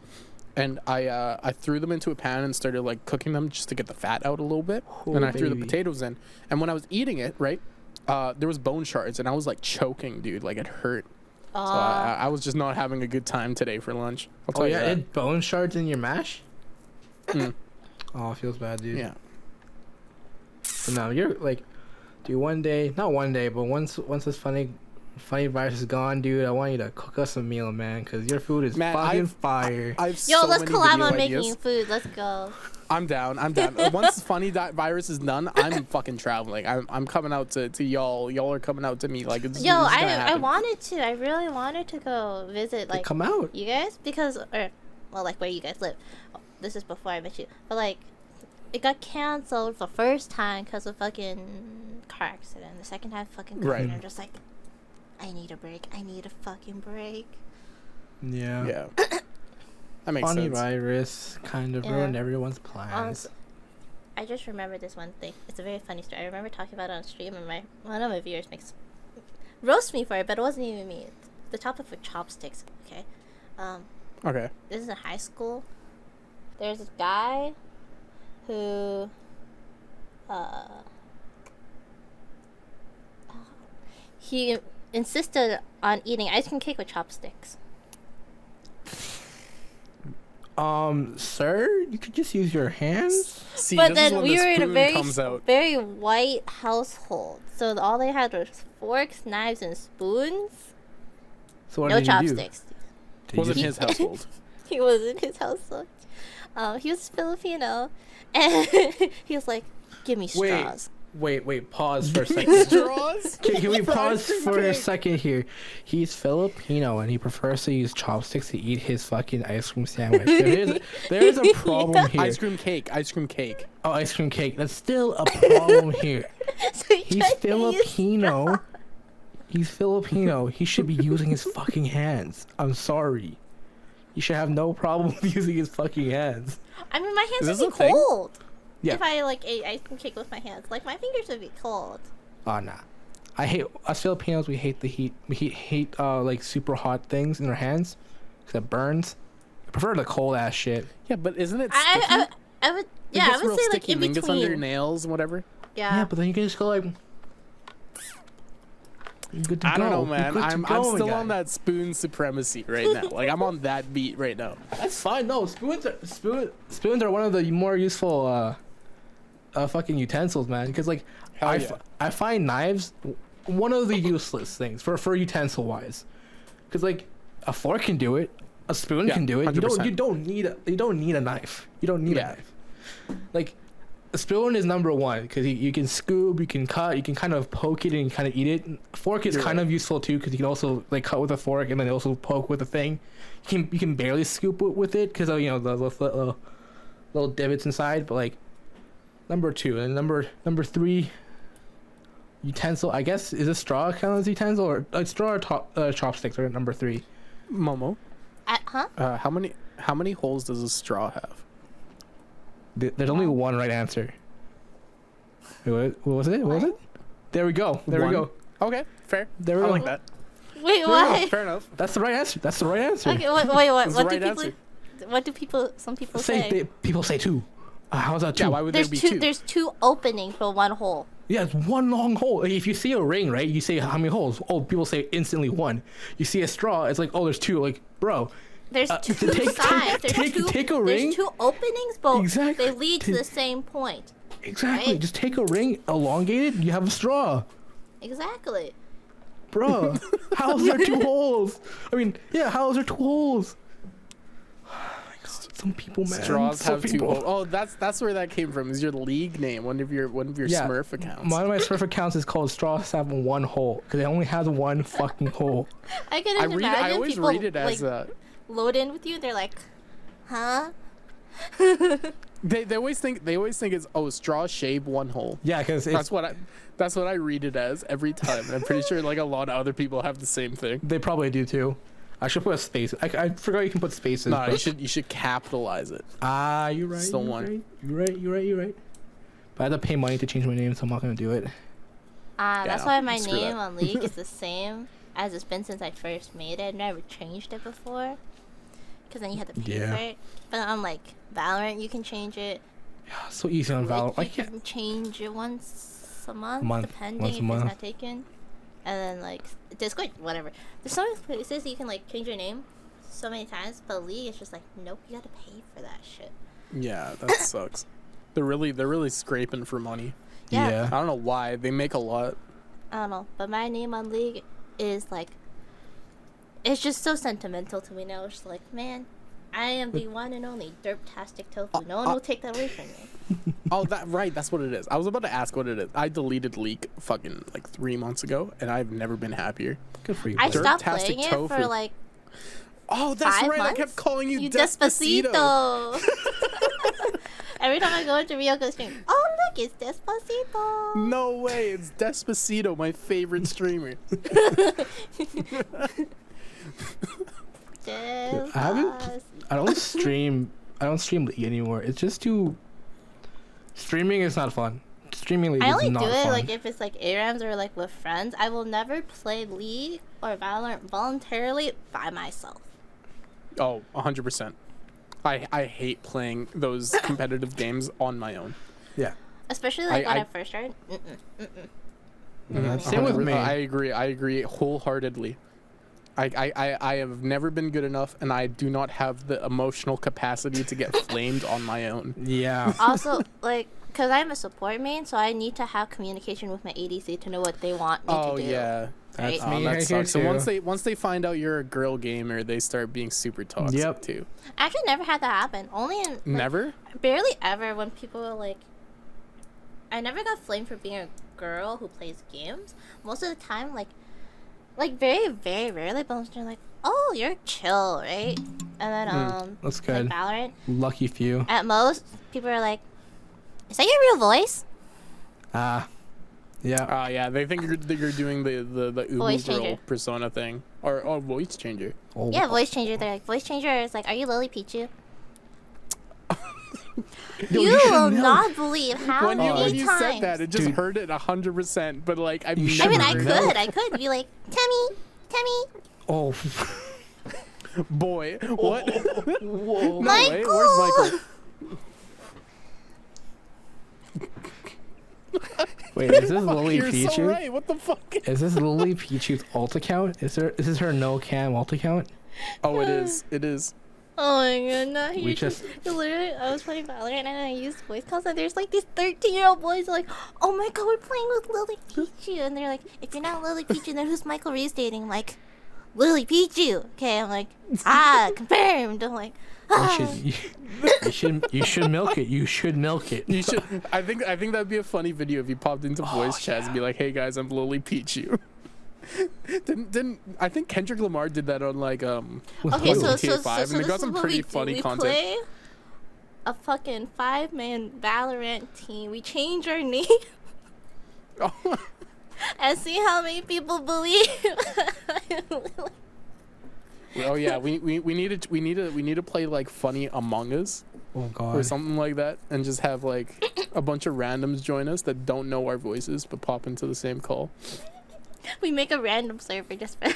and I threw them into a pan and started like cooking them just to get the fat out a little bit. Oh, and I threw the baby. potatoes in. And when I was eating it, right, there was bone shards, and I was like choking, dude. Like it hurt. So I was just not having a good time today for lunch. I'll tell Oh you yeah, that. it bone shards in your mash. Oh, it feels bad, dude. Yeah. But no, you're like, dude. One day, not one day, but once this funny virus is gone, dude, I want you to cook us a meal, man, because your food is Man, fucking fire. I've Yo, so let's many collab video on ideas. making food. Let's go. I'm down. Once funny virus is done, I'm fucking traveling. I'm coming out to y'all. Y'all are coming out to me. Like it's Yo, it's gonna I happen. wanted to. I really wanted to go visit like Come out. you guys because well like where you guys live. This is before I met you, but like it got canceled the first time because of fucking car accident. The second time fucking COVID. Right. I'm just like, I need a break. I need a fucking break. Yeah. Yeah. That makes Funny sense. virus kind of Yeah. ruined everyone's plans. Honestly, I just remember this one thing. It's a very funny story. I remember talking about it on stream, and one of my viewers roast me for it, but it wasn't even me. It's the topic for chopsticks. Okay. Okay. This is in high school. There's this guy who he insisted on eating ice cream cake with chopsticks. Sir, you could just use your hands. See, But this then is when we the were in a spoon comes out. very white household, so all they had was forks, knives, and spoons. So what No did you do? chopsticks. Did you Wasn't just- his household. He was in his household. He was Filipino, and he was like, "Give me straws." Wait, pause for a second. Straws? Can we pause cream for a cake. second here? He's Filipino and he prefers to use chopsticks to eat his fucking ice cream sandwich. There's a problem here. Ice cream cake. Ice cream cake. Oh, ice cream cake. That's still a problem here. So he He's tried to use Filipino. He's Filipino. He should be using his fucking hands. I'm sorry. He should have no problem with using his fucking hands. I mean, my hands Is would this be a thing? cold. Yeah. If I like ate ice cream cake with my hands, like my fingers would be cold. Oh, nah. I hate us Filipinos. We hate the heat. We hate like super hot things in our hands because it burns. I prefer the cold ass shit. Yeah, but isn't it sticky? I would, It yeah, gets I would real say like sticky in and then gets under your between. nails and whatever. Yeah, but then you can just go like. You're good to I don't go. know, You're man. good to I'm go, still guy. on that spoon supremacy right now. Like I'm on that beat right now. That's fine. No, spoons are one of the more useful fucking utensils, man. Because like Hell yeah. I find knives one of the useless things for utensil wise. Because like a fork can do it, a spoon Yeah, can do it. 100%. You don't need a knife. You don't need a Yeah. knife. Like a spoon is number one because you can scoop, you can cut, you can kind of poke it and kind of eat it. Fork is You're kind right. of useful too because you can also like cut with a fork and then also poke with a thing. You can barely scoop with it because you know the little divots inside. But like number two and number three utensil, I guess, is a straw count as utensil or like straw or chopsticks are number three. Momo, Huh? how many holes does a straw have? There's only one right answer. What was it? What was it? There we go. There One? we go. Okay, fair. There we I go. like that. Wait, Yeah. what? Fair enough. That's the right answer. That's the right answer. Okay, wait, what? That's What the do right people? answer. What do people? Some people say. People say two. How's that two? Yeah, why would There's there be two. two? There's two openings for one hole. Yeah, it's one long hole. Like, if you see a ring, right, you say how many holes? Oh, people say instantly one. You see a straw, it's like, oh, there's two. Like, bro, There's two take- sides. There's take a there's ring. two openings, but Exactly. they lead to Ta- the same point. exactly. Right? Just take a ring, elongate it, you have a straw. Exactly. Bro, how is there two holes? I mean, yeah, how is there two holes? Oh my God, some people, man. Straws some have two people. holes. Oh, that's where that came from. Is your league name? One of your Yeah, Smurf accounts. One of my Smurf accounts is called Straws Have One Hole because it only has one fucking hole. I can I imagine always people read it as like load in with you. They're like, huh? they always think it's straw shave one hole. Yeah, because That's what I read it as every time. And I'm pretty sure like a lot of other people have the same thing. they probably do too. I should put a space. I forgot you can put spaces. No, but- you should capitalize it. You're right. Still you're one. Right, you're right. But I have to pay money to change my name, so I'm not gonna do it. That's Yeah, why my screw name that. on League is the same as it's been since I first made it. I've never changed it before. Because then you have to pay Yeah. for it. But on like Valorant, you can change it. Yeah, so easy on Valorant. Like, I you can't. can change it once a month, Month. depending Once a if month. it's not taken. And then like Discord, whatever. There's so many places you can like change your name so many times, but League is just like, nope, you gotta pay for that shit. Yeah, that sucks. They're really scraping for money. Yeah. I don't know why. They make a lot. I don't know, but my name on League is like, it's just so sentimental to me now. It's just like, man, I am the one and only derptastic tofu. No one will take that away from me. Oh, that's what it is. I was about to ask what it is. I deleted League fucking like 3 months ago, and I've never been happier. Good for you. I buddy. stopped Derptastic playing it tofu. for like Oh, that's 5 right. months. I kept calling you, You Despacito. Despacito. Every time I go into Ryoko's stream, oh look, it's Despacito. No way, it's Despacito, my favorite streamer. I don't stream League anymore. It's just too. Streaming is not fun. Streaming League I is only not do it fun. like if it's like ARAMs or like with friends. I will never play League or Valorant voluntarily by myself. Oh, 100%. I hate playing those competitive games on my own. Yeah. Especially like when I- I first started. Same with me. I agree wholeheartedly. I have never been good enough, and I do not have the emotional capacity to get flamed on my own. Yeah. Also, like, because I'm a support main, so I need to have communication with my ADC to know what they want me Oh to do. yeah, That's Right? me that right here sucks. So too. once they find out you're a girl gamer, they start being super toxic Yep. too. I actually never had that happen. Only in like, Never. barely ever when people were like, I never got flamed for being a girl who plays games. Most of the time, like very, very rarely, but they're like, oh, you're chill, right? And then, That's like good. Valorant, Lucky few. at most, people are like, is that your real voice? Ah. Yeah. Yeah, they think you're doing the Voice Ubu girl changer. persona thing or voice changer. Oh. Yeah, voice changer. They're like, voice changer is like, are you LilyPichu? Yo, You should will know. not believe how When many you times. said that, it just Dude. heard it 100%. But like, I've You never. I mean, I Never heard- know. I could be like, Timmy. Oh. Boy, what? Whoa. No way. Where's Michael? Wait, is this Fuck, Lily you're so Pichu? right. What the fuck? Is this Lily Pichu's alt account? Is this her no cam alt account? Oh, it is. It is. Oh my god, no. We just- Literally, I was playing Valorant and I used voice calls and there's like these 13-year-old boys like, oh my god, we're playing with LilyPichu. And they're like, if you're not LilyPichu, then who's Michael Reeves dating? I'm like, LilyPichu. Okay, I'm like, confirmed. I'm like, You should milk it. You should milk it. You should. I think that'd be a funny video if you popped into voice chats and be like, "Hey guys, I'm LilyPichu." didn't I think Kendrick Lamar did that on like Okay, Who? so GTA 5, and it this got is some what pretty we do. funny We content. play a fucking 5-man Valorant team. We change our name and see how many people believe. Oh yeah, we need to play like funny Among Us Oh or god. something like that, and just have like a bunch of randoms join us that don't know our voices but pop into the same call. We make a random server just for.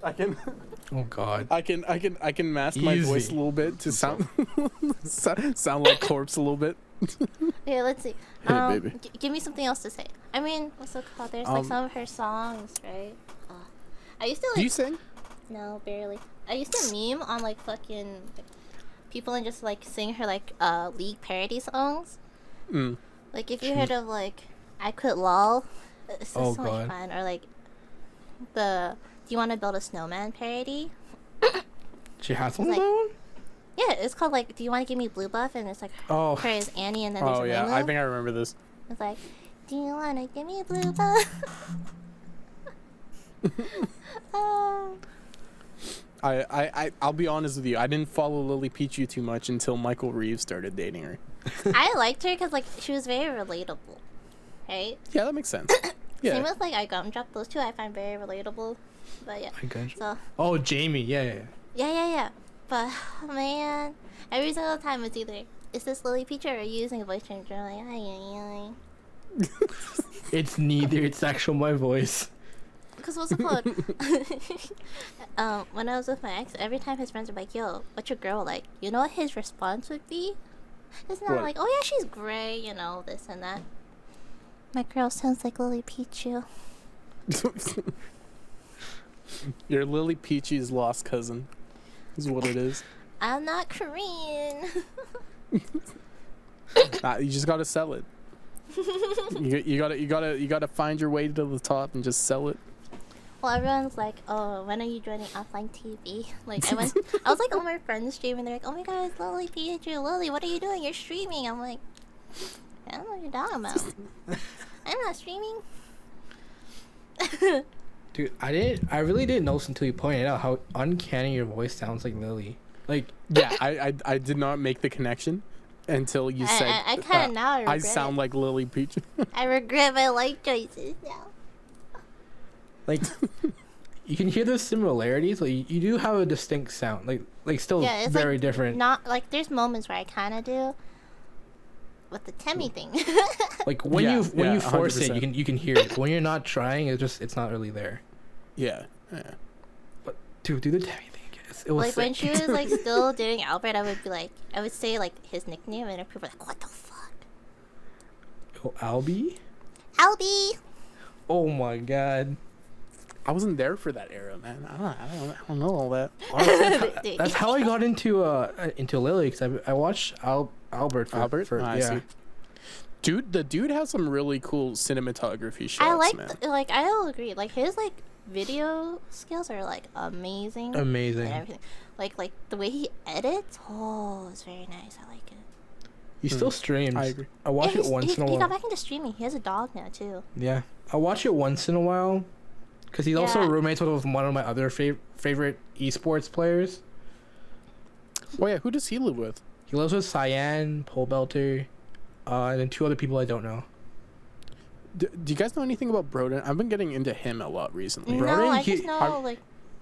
I can Oh god. I can mask my voice a Easy. little bit to sound sound like corpse a little bit. Yeah, let's see. Hey, baby. Give me something else to say. I mean, what's it called? There's like some of her songs, right? I used to like. Do you sing? No, barely. I used to meme on like fucking like, people and just like sing her like League parody songs. Mm. Like if you heard of like I Quit LOL, it's just Oh, so much God. fun. Or like the Do You Want to Build a Snowman parody. She has one Like- of that one? Yeah, it's called like Do You Want to Give Me Blue Buff, and it's like Oh. her as Annie, and then there's Oh a yeah, Lulu. I think I remember this. It's like Do you want to give me blue buff? Oh. I'll be honest with you. I didn't follow LilyPichu too much until Michael Reeves started dating her. I liked her because like she was very relatable, right? Yeah, that makes sense. Same Yeah. with like I Gumdrop. Those two I find very relatable. But yeah. I got you. So Oh, Jamie. Yeah. yeah. But man, every single time it's either is this LilyPichu or are you using a voice changer? I'm like ay. It's neither. It's actually my voice. Cause what's it called? When I was with my ex, every time his friends were like, "Yo, what's your girl like?" You know what his response would be? It's not What? like, "Oh yeah, she's gray," you know, this and that. My girl sounds like LilyPichu. You're LilyPichu's lost cousin, is what it is. I'm not Korean. You just gotta sell it. You gotta find your way to the top and just sell it. Well, everyone's like, "Oh, when are you joining offline TV?" Like, I was like, all my friends streaming. They're like, "Oh my god, it's LilyPichu, Lily, what are you doing? You're streaming." I'm like, I don't know what you're talking about. I'm not streaming. Dude, I really didn't notice until you pointed out how uncanny your voice sounds like Lily. Like, Yeah, I did not make the connection until you said. I kind of now regret I sound it. like LilyPichu. I regret my life choices now. like you can hear the similarities. Like, you do have a distinct sound. Like still Yeah, it's very like different. Not like there's moments where I kind of do, with the Temmie thing. Like when Yeah, you force it, 100%. you can hear it. But when you're not trying, it's not really there. Yeah. But dude, do the Tammy thing. It was Like when sick. she was like still dating Albert, I would say like his nickname, and people were like, "What the fuck, Oh, Albie? Albie?" Oh my god. I wasn't there for that era, man. I don't know all that. Honestly, that's how I got into Lily, because I watched Albert. For, I yeah. see. Dude, the dude has some really cool cinematography shots, I like man. like I'll agree. Like his like video skills are like amazing. Amazing. And everything. Like the way he edits, oh, it's very nice. I like it. He still streams. I agree. I watch Yeah, it once in a He got while. back into streaming. He has a dog now too. Yeah, I watch it once in a while, because he's also Yeah. roommates with one of my other favorite esports players. Oh yeah, who does he live with? He lives with Cyan, Pole Belter, and then 2 other people I don't know. Do you guys know anything about Broden? I've been getting into him a lot recently. Bro, No, I he- just know like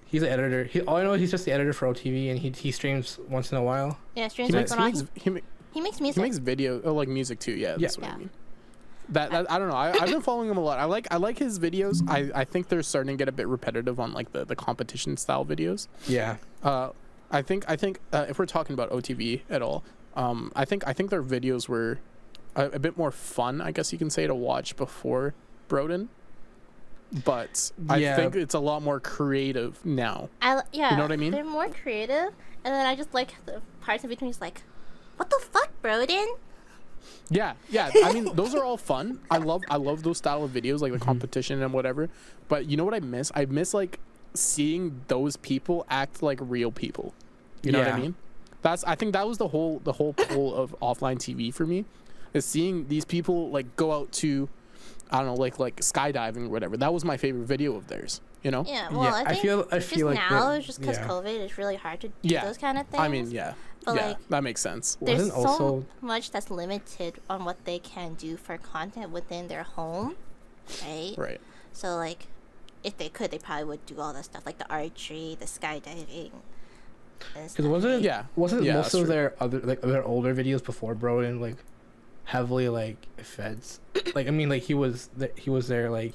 He's an editor. All I know is he's just the editor for OTV, and he streams once in a while. yeah, He streams makes, like he on. makes, he, ma- He makes he music. makes video, like music too. Yeah, that's what Yeah. I mean. That I don't know. I've been following him a lot. I like his videos. I think they're starting to get a bit repetitive on like the competition style videos. Yeah. I think if we're talking about OTV at all, I think their videos were a bit more fun, I guess you can say, to watch before Broden. But I Yeah. think it's a lot more creative now. Yeah, You know what I mean? They're more creative, and then I just like the parts in between. Just like, what the fuck, Broden? Yeah. I mean, those are all fun. I love those style of videos, like the competition and whatever. But you know what I miss? I miss like seeing those people act like real people. You know what I Yeah. mean? I think that was the whole pull of offline TV for me, is seeing these people like go out to, I don't know, like skydiving or whatever. That was my favorite video of theirs. You know? Yeah, well, Yeah, I I think feel just like now, that- it's just because yeah. COVID, it's really hard to do Yeah. those kind of things. I mean, yeah. But yeah, like, that makes sense. there's Wasn't so also- much that's limited on what they can do for content within their home, right? Right. So like, if they could, they probably would do all that stuff, like the archery, the skydiving. Because wasn't Yeah. wasn't Yeah, most that's of true. their older videos before Broden like heavily like feds? Like I mean like he was their like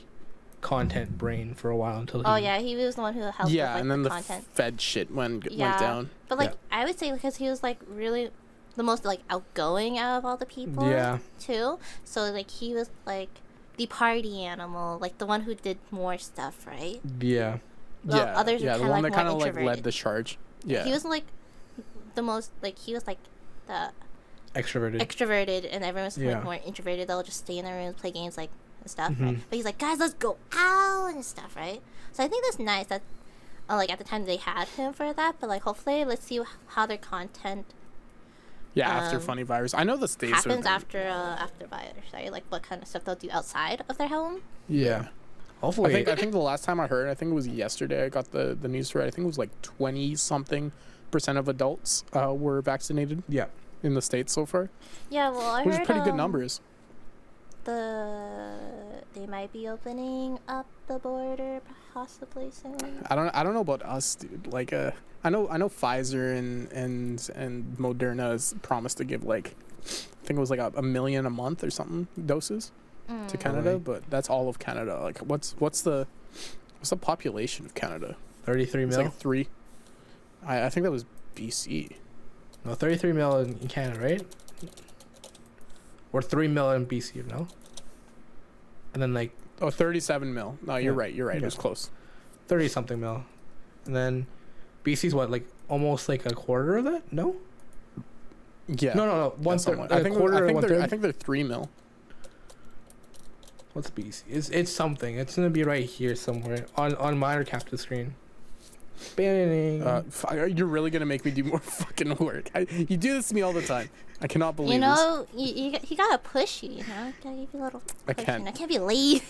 content brain for a while until he, Oh yeah, he was the one who helped Yeah, with like, and then the the content. Fed shit went Yeah. down. But like, I would say because he was like really the most like outgoing out of all the people. Yeah. Too. So like he was like the party animal, like the one who did more stuff, right? yeah. Well, Yeah. others were yeah, the kinda, one like, that kind of more like led introverted. the charge. Yeah. He was like the most like he was like the Extroverted. extroverted, and everyone's Yeah. like more introverted. They'll just stay in their rooms, play games, like and stuff. Mm-hmm. Right? But he's like, guys, let's go out and stuff, right? So I think that's nice that, like at the time they had him for that. But like, hopefully, let's see how their content Yeah, after Um, Funny Virus. I know the states happens are after virus, right? Like what kind of stuff they'll do outside of their home. yeah. Hopefully. I think the last time I heard, I think it was yesterday, I got the news for it. I think it was like 20-something% of adults were vaccinated yeah. in the states so far, Yeah, well, I which heard is pretty good numbers. They might be opening up the border possibly soon. I don't know about us, dude. Like I know Pfizer and Moderna has promised to give like, I think it was like a million a month or something doses to Canada, Really? but that's all of Canada. Like what's the population of Canada? 33 It's mil. like 3. I think that was BC. No, 33 mil in Canada, right? Or 3 mil in BC, no? And then like Oh, 37 mil. No, you're Yeah. right. You're right. It Yeah. was close. 30 something mil. And then BC's what, like almost like a quarter of that? No? Yeah. No. Yeah, One third. somewhat. Like a quarter or one third. I think they're 3 mil. What's BC? It's something. It's gonna be right here somewhere on mine or capture screen. Bang. You're really gonna make me do more fucking work. You do this to me all the time. I cannot believe You this. know, you gotta push you. You know, gotta give you a little. I push, can't. you know? I can't be late.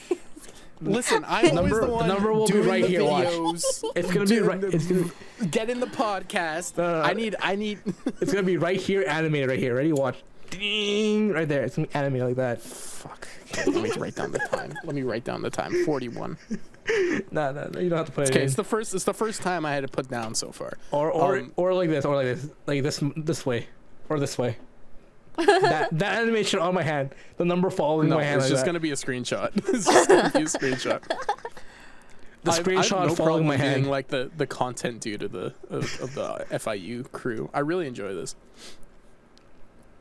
Listen, I'm always the one number will be doing right the here, watch. videos. It's gonna be doing right. the- It's gonna. Get in the podcast. No. I need. It's gonna be right here, animated right here. Ready? Watch. Ding! Right there. It's gonna be animated like that. Fuck. Okay, let me write down the time. 41. No. You don't have to put it Okay, in. it's the first time I had to put down so far. Or um, like this, like this way, or this way. that animation on my hand, the number following No, my hand. it's Like just that. gonna be a screenshot. It's just gonna be a screenshot. The screenshot following my hand. Being like the content dude of the FIU crew. I really enjoy this.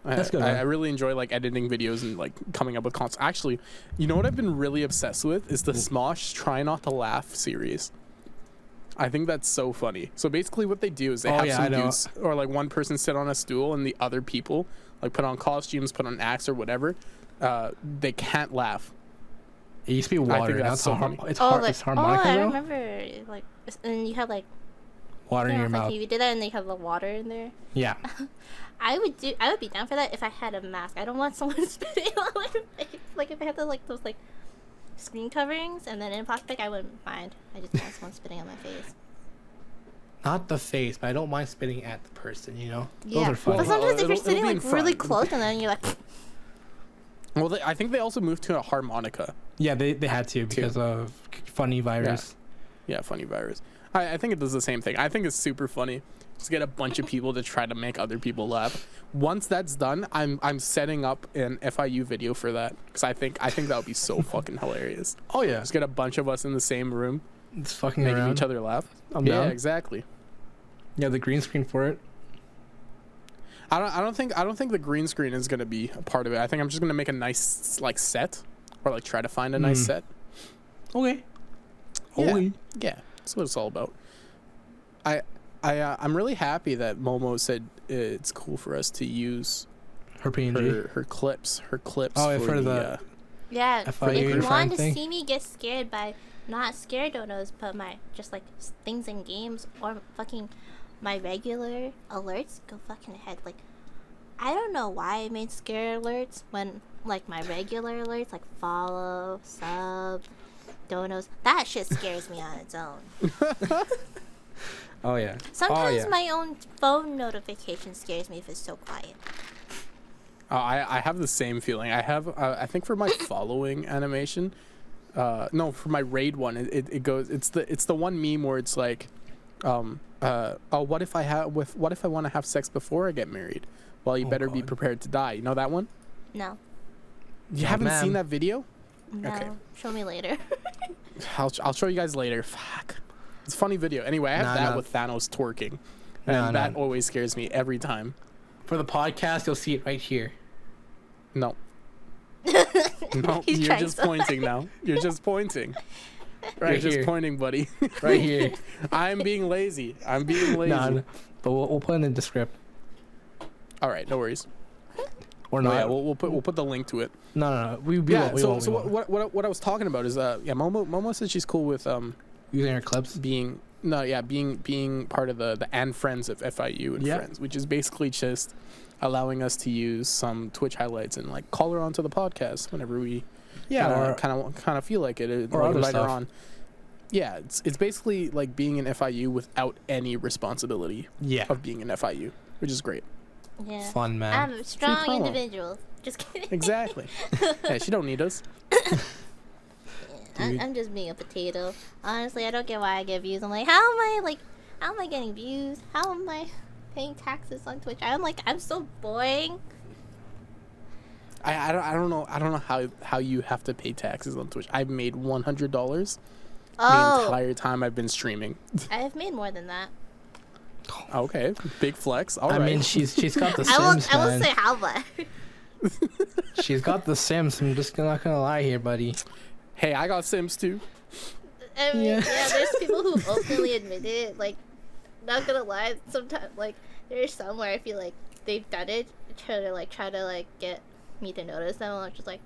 That's good, I man. really enjoy like editing videos and like coming up with content. Actually, you know what I've been really obsessed with is the Smosh Try Not to Laugh series. I think that's so funny. So basically, what they do is they have some dudes or like one person sit on a stool and the other people like put on costumes, put on acts or whatever. They can't laugh. It used to be I water. think Now that's it's so har- funny. it's Oh, hard. like, It's harmonica I now. remember like, and you have like Water in your mouth. Like you did that, and they have the water in there. Yeah. I would be down for that if I had a mask. I don't want someone spitting on my face. Like if I had those like screen coverings, and then in plastic, I wouldn't mind. I just want someone spitting on my face. Not the face, but I don't mind spitting at the person. You know. Yeah, Those are fun. but sometimes if It'll you're sitting be in like really front. close, and then you're like, Well, I think they also moved to a harmonica. Yeah, they had to because of funny virus. Yeah, funny virus. I think it does the same thing. I think it's super funny. Just get a bunch of people to try to make other people laugh. Once that's done, I'm setting up an FIU video for that because I think that would be so fucking hilarious. Oh yeah, Just get a bunch of us in the same room it's fucking making around. each other laugh. I'm Yeah, down. exactly. Yeah, the green screen for it. I don't think the green screen is gonna be a part of it. I think I'm just gonna make a nice like set or like try to find a nice set. Okay. Yeah. Okay. Yeah, that's what it's all about. I'm really happy that Momo said it's cool for us to use Her PNG. her clips. Oh, for the yeah. FIU If you friend want to thing? see me get scared by not scare donos, but my just like things in games or fucking my regular alerts, go fucking ahead. Like, I don't know why I made scare alerts when like my regular alerts, like follow, sub, donos, that shit scares me on its own. Oh yeah. Sometimes my own phone notification scares me if it's so quiet. I have the same feeling. I have I think for my following animation, no, for my raid one, it goes. It's the one meme where it's like, what if I want to have sex before I get married? Well, you better be God. prepared to die. You know that one? No. You No, haven't ma'am. seen that video? No. Okay. Show me later. I'll show you guys later. Fuck. It's a funny video. Anyway, I have Nah, that nah. with Thanos twerking. Nah, And that nah. always scares me every time. For the podcast, you'll see it right here. No. No, He's you're trying just so pointing now. You're just pointing. Right You're just here. pointing, buddy. Right here. I'm being lazy. I'm being lazy. Nah, but we'll put it in the script. All right, no worries. Or No, not. yeah, we'll put the link to it. No. We Yeah. won't. So what I was talking about is Momo said she's cool with Using our clips. being part of the and friends of FIU and Yeah. friends, which is basically just allowing us to use some Twitch highlights and like call her onto the podcast whenever we kind of feel like it or like other invite her stuff. on. Yeah, it's basically like being an FIU without any responsibility Yeah. of being an FIU, which is great. Yeah. Fun, man. I'm a strong promo. individual. Just kidding. Exactly. Yeah, she don't need us. I'm just being a potato. Honestly, I don't get why I get views. I'm like, how am I getting views? How am I paying taxes on Twitch? I'm so boring. I don't know how you have to pay taxes on Twitch. I've made $100 the Oh, entire time I've been streaming. I've made more than that. Okay, big flex. All right. I mean, she's got the I Sims, won't man. say how much. She's got the Sims. I'm just not gonna lie here, buddy. Hey, I got Sims too. I mean, Yeah. yeah, there's people who openly admit it. Like, not gonna lie, sometimes like there's some where I feel like they've done it, try to get me to notice them. I'm just like,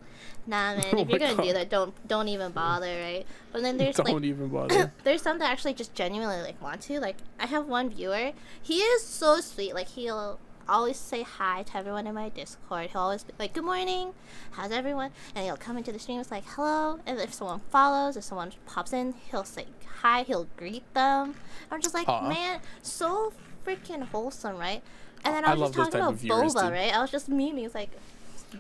nah, man. Oh If you're my gonna do God. that, don't even bother, right? But then there's Don't even bother. there's some that actually just genuinely like want to. Like, I have one viewer. He is so sweet. Like, he'll always say hi to everyone in my Discord. He'll always be like, "Good morning, how's everyone?" And he'll come into the stream. It's like, "Hello." And if someone follows, if someone pops in, he'll say hi. He'll greet them. I'm just like, Aw. man, so freaking wholesome, right? And then I I was love just those talking type about of viewers, boba, too. right? I was just memeing. It's like,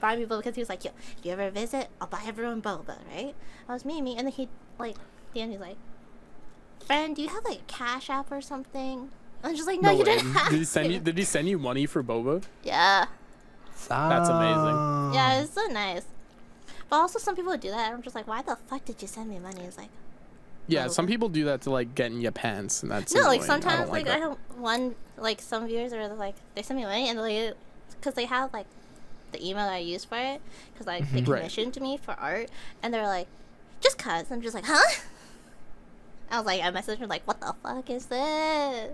buy me boba because he was like, "Yo, if you ever visit, I'll buy everyone boba," right? I was memeing, and then he like, at the end he's like, "Friend, do you have like a Cash App or something?" I'm just like, no, you way. didn't have Did he send to. you? Did he send you money for boba? Yeah. That's amazing. Yeah, it's so nice. But also, some people do that. I'm just like, why the fuck did you send me money? It's like, Yeah, some people do that to like get in your pants, and that's no, like annoying. sometimes, I like don't I have one, like some viewers are like, they send me money and like, because they have like the email that I use for it, because like they Right. commissioned me for art, and they're like, just cause. I'm just like, huh? I was like, I messaged them like, what the fuck is this?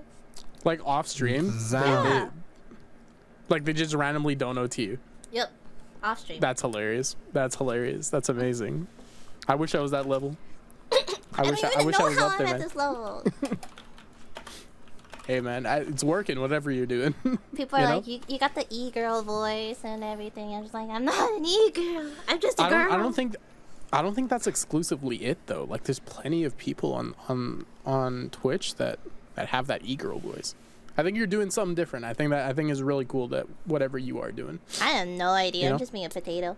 like off stream. Yeah. Like they just randomly dono to you. Yep. Off stream. That's hilarious. That's hilarious. That's amazing. I wish I was that level. I don't wish even I was know how up I'm there, at man. this level. Hey man, it's working. Whatever you're doing. People are You know? like, you got the e-girl voice and everything. I'm just like, I'm not an e-girl. I'm just a girl. I don't think that's exclusively it though. Like there's plenty of people on Twitch that have that e-girl voice. I think you're doing something different. I think is really cool that whatever you are doing. I have no idea. You know? I'm just being a potato.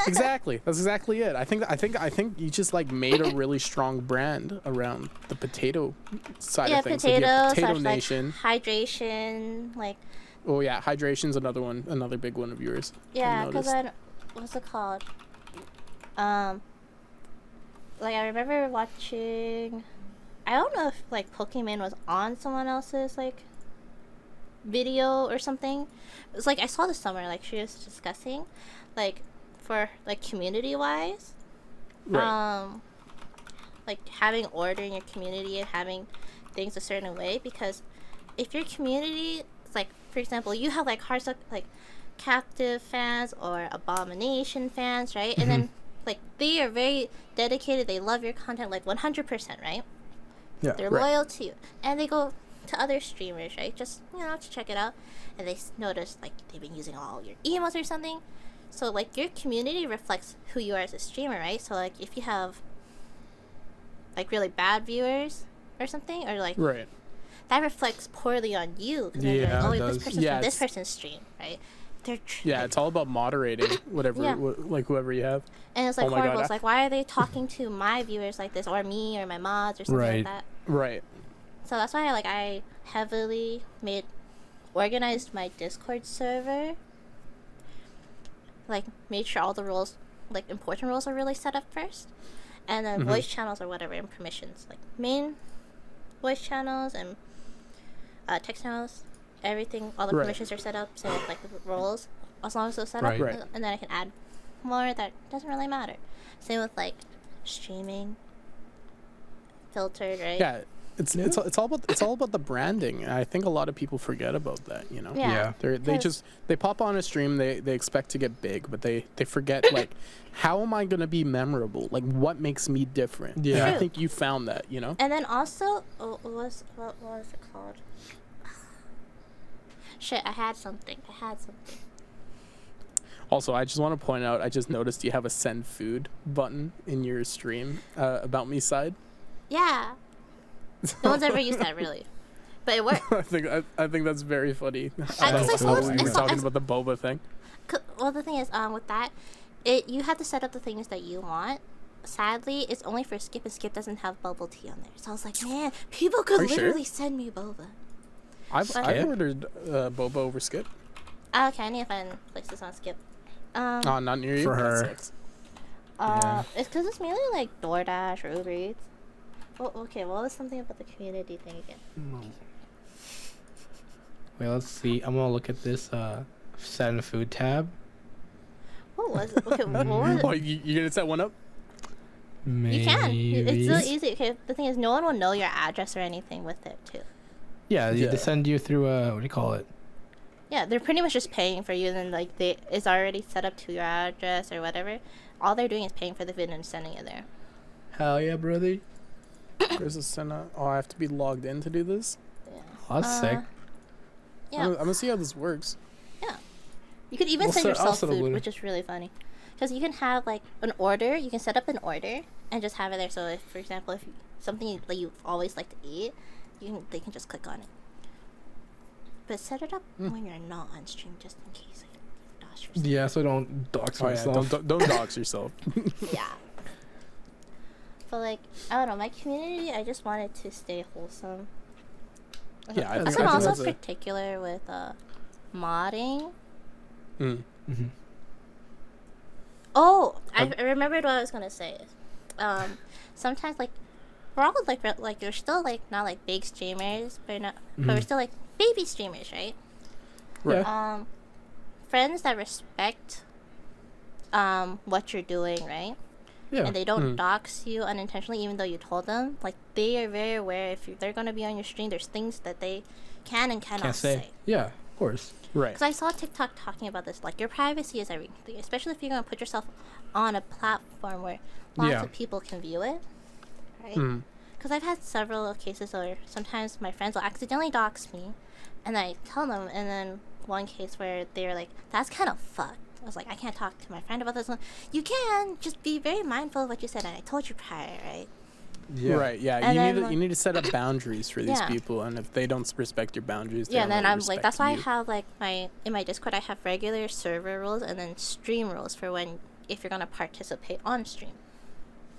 Exactly. That's exactly it. I think you just like made a really strong brand around the potato side Yeah, of things. Like, you have potato, Potato slash, Nation. like, hydration, like, Oh yeah, hydration's another big one of yours. yeah, I've because noticed. what's it called? Like I remember watching, I don't know if like Pokemon was on someone else's like video or something. It was like I saw this somewhere, like she was discussing, like for like community wise, Right. like having order in your community and having things a certain way, because if your community, like for example, you have like hard like captive fans or Abomination fans, right? And then like they are very dedicated, they love your content like 100%, right? Yeah. They're Right. loyal to you, and they go to other streamers, right? Just to check it out, and they notice like they've been using all your emotes or something. So like your community reflects who you are as a streamer, right? So like if you have like really bad viewers or something, or like Right. that reflects poorly on you, because they're Yeah, like, oh, it this does. person's Yeah, from this it's- person's stream, right? They're Yeah, it's all about moderating whatever, Yeah. like whoever you have. and it's like oh my horrible. God, It's like, why are they talking to my viewers like this, or me, or my mods, or something Right. like that? Right. So that's why I heavily organized my Discord server. Like made sure all the roles, like important roles, are really set up first, and then voice channels or whatever, and permissions, like main voice channels and text channels, everything, all the Right. permissions are set up. Same with like the roles, as long as they're set Right. up, Right. and then I can add more that doesn't really matter. Same with like streaming, filtered, right? Yeah. It's all about the branding. And I think a lot of people forget about that, you know. Yeah. They 'Cause- they pop on a stream, they expect to get big, but they forget like how am I gonna be memorable? Like what makes me different? Yeah. And I True. think you found that, you know? And then also, what was it called? Shit, I had something. Also, I just want to point out, I just noticed you have a send food button in your stream about me side. Yeah. No one's ever used that, really. But it worked. I think that's very funny. I saw we it- were I saw- talking about the boba thing. Well, the thing is, with that, you have to set up the things that you want. Sadly, it's only for Skip, and Skip doesn't have bubble tea on there. So I was like, man, people could Are you sure? literally send me boba. I've ordered boba over Skip. Okay, I need to find places on Skip. Oh, not near you. For That her. sucks. It's because it's mainly like DoorDash or Uber Eats. Oh, okay, well, there's something about the community thing again. Wait, let's see. I'm gonna look at this send food tab. What was it? Okay, what was it? Oh, you gonna set one up? Maybe. You can. It's so easy. Okay, the thing is, no one will know your address or anything with it, too. Yeah, Yeah. they send you through what do you call it? Yeah, they're pretty much just paying for you, and then like it's already set up to your address or whatever. All they're doing is paying for the vid and sending it there. Hell yeah, brother. There's a send. Oh, I have to be logged in to do this. Yeah. Oh, that's sick. Yeah. I'm gonna see how this works. You could even I'll send set- I'll yourself set up food, later. which is really funny. Because you can have like an order. You can set up an order and just have it there. So, if, for example, if something that you always like to eat, they can just click on it. But set it up when you're not on stream, just in case. Like, dox yourself. Yeah, so don't dox Oh yeah, myself. don't dox yourself. Yeah. But like, I don't know, my community, I just wanted to stay wholesome. Yeah, I I'm think also that's particular with modding. Mm. Mm-hmm. Oh, I remembered what I was gonna say. Sometimes like we're all like you're still like not like big streamers, but not, but we're still like baby streamers, right? Right. Friends that respect what you're doing, right? Yeah. And they don't dox you unintentionally, even though you told them. Like they are very aware if they're gonna be on your stream. There's things that they can and cannot Can't say. Yeah, of course. Right. Because I saw TikTok talking about this. Like your privacy is everything, especially if you're gonna put yourself on a platform where lots of people can view it, right? Because I've had several cases where sometimes my friends will accidentally dox me, and I tell them, and then one case where they were like, "That's kind of fucked." I was like, "I can't talk to my friend about this one." You can just be very mindful of what you said, and I told you prior, right? Yeah. Right. Yeah. And You need to set up boundaries for these Yeah. people, and if they don't respect your boundaries, they Yeah, don't and then really I'm like, respect that's why I you. have like in my Discord, I have regular server rules and then stream rules for when if you're gonna participate on stream.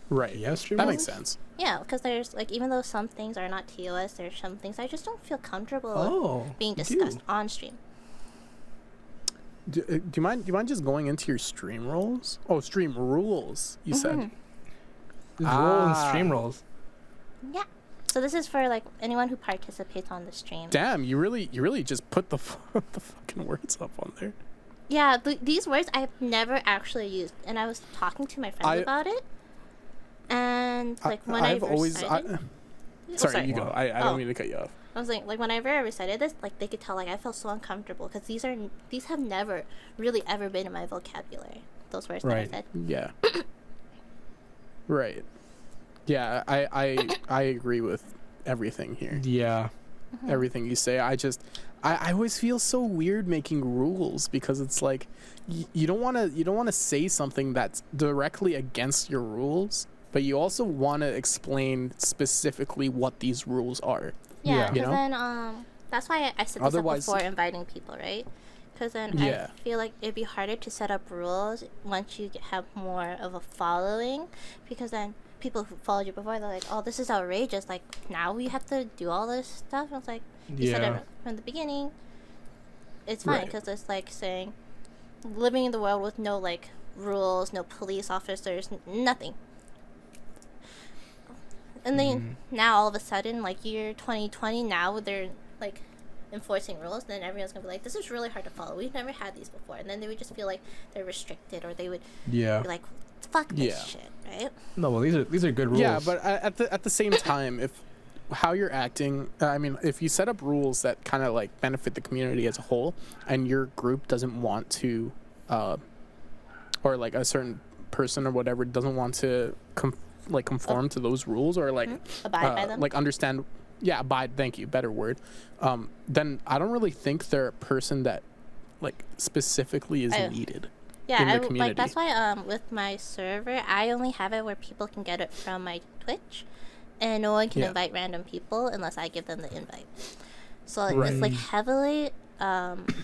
Right. Yeah, stream that rules? makes sense. Yeah, because there's like even though some things are not TOS, there's some things I just don't feel comfortable being you do. discussed on stream. Do you mind just going into your stream roles? Oh, stream rules. You said. There's roll and Ah. stream rolls. Yeah. So this is for like anyone who participates on the stream. Damn, you really just put the the fucking words up on there. Yeah, these words I've never actually used, and I was talking to my friends about it, and like when I've always. recited, Sorry, you go. I Oh. don't mean to cut you off. I was like whenever I recited this, like they could tell like I felt so uncomfortable because these have never really ever been in my vocabulary. Those words Right. that I said. Yeah. Right. Yeah, I agree with everything here. Yeah. Everything you say. I always feel so weird making rules because it's like you don't want to say something that's directly against your rules, but you also want to explain specifically what these rules are. Yeah, Yeah. because You know? then that's why I said this Otherwise- up before inviting people, right? Because then Yeah. I feel like it'd be harder to set up rules once you have more of a following, because then people who followed you before, they're like, "Oh, this is outrageous! Like now we have to do all this stuff." I was like, "You said Yeah. it from the beginning. It's fine Right. because it's like saying living in the world with no like rules, no police officers, nothing." And then now all of a sudden, like year 2020, now they're like enforcing rules. Then everyone's gonna be like, "This is really hard to follow. We've never had these before." And then they would just feel like they're restricted, or they would Yeah. be like, "Fuck this Yeah. shit," right? No, well, these are good rules. Yeah, but at the same time, if how you're acting, I mean, if you set up rules that kind of like benefit the community as a whole, and your group doesn't want to, or like a certain person or whatever doesn't want to conform to those rules or like Abide by them. like understand, yeah, abide. Thank you, better word. Then I don't really think they're a person that like specifically is I- needed. Yeah, in the like community. that's why with my server, I only have it where people can get it from my Twitch, and no one can Yeah. invite random people unless I give them the invite. So like, Right. it's like heavily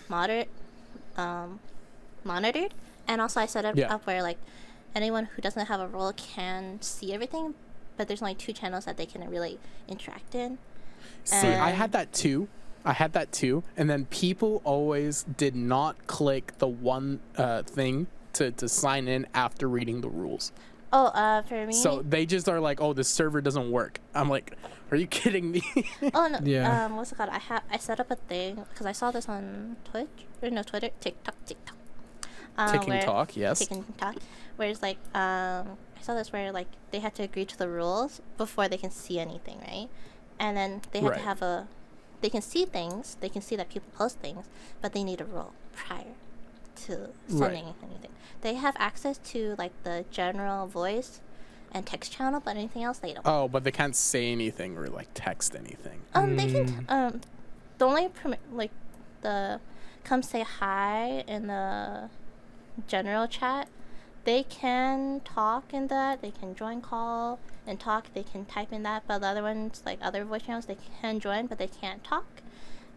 monitored, and also I set it Yeah. up where like anyone who doesn't have a role can see everything, but there's only 2 channels that they can really interact in. See, I And- had that too. And then people always did not click the one thing to sign in after reading the rules. Oh, for me. So they just are like, "Oh, this server doesn't work." I'm like, "Are you kidding me?" Oh no. Yeah. What's it called? I set up a thing because I saw this on Twitch or no Twitter, TikTok. Ticking talk, yes. Ticking talk, where it's like I saw this where like they had to agree to the rules before they can see anything, right? And then they have Right. to have they can see things, they can see that people post things, but they need a role prior to sending anything. They have access to like the general voice and text channel, but anything else they don't. Oh, but they can't say anything or like text anything. They can the only like the come say hi in the general chat, they can talk in that, they can join call and talk, they can type in that, but the other ones like other voice channels they can join but they can't talk.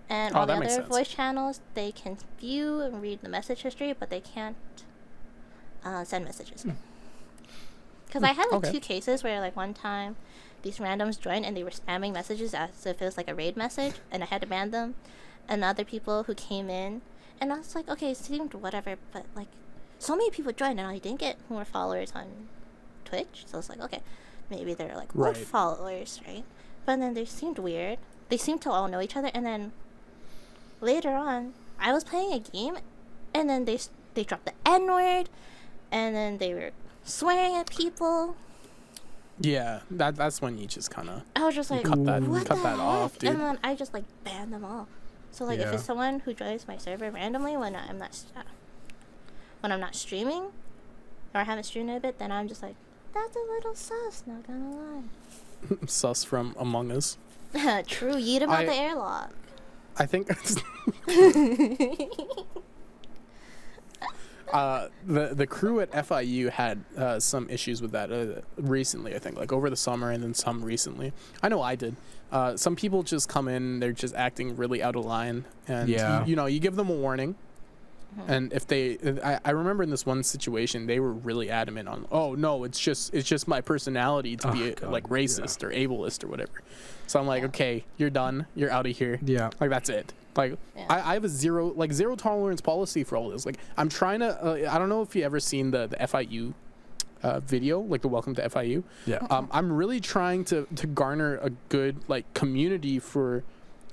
And Oh, all the that makes other sense. voice channels they can view and read the message history but they can't send messages. Because I had like okay. 2 cases where like one time these randoms joined and they were spamming messages as if it was like a raid message and I had to ban them. And other people who came in And I was like, okay, it seemed whatever, but like, so many people joined, and I didn't get more followers on Twitch. So I was like, okay, maybe they're like old Right. followers, right? But then they seemed weird. They seemed to all know each other, and then later on, I was playing a game, and then they dropped the N word, and then they were swearing at people. Yeah, that's when you just kind of I was just like, cut that what cut the that off, heck? dude. And then I just like banned them all. So like, if Yeah. it's someone who joins my server randomly when I'm not streaming, or I haven't streamed in a bit, then I'm just like, that's a little sus. Not gonna lie. Sus from Among Us. True, yeet him out I- the airlock. I think the crew at FIU had some issues with that recently. I think like over the summer and then some recently. I know I did. Some people just come in, they're just acting really out of line, and Yeah. you give them a warning. And if I remember in this one situation, they were really adamant on, oh no, it's just my personality to be God, like racist or ableist or whatever. So I'm like, okay, you're done, you're out of here. Yeah. Like that's it. Like Yeah. I have a zero tolerance policy for all this. Like I'm trying to. I don't know if you ever seen the FIU video, like the Welcome to FIU. Yeah. I'm really trying to garner a good like community for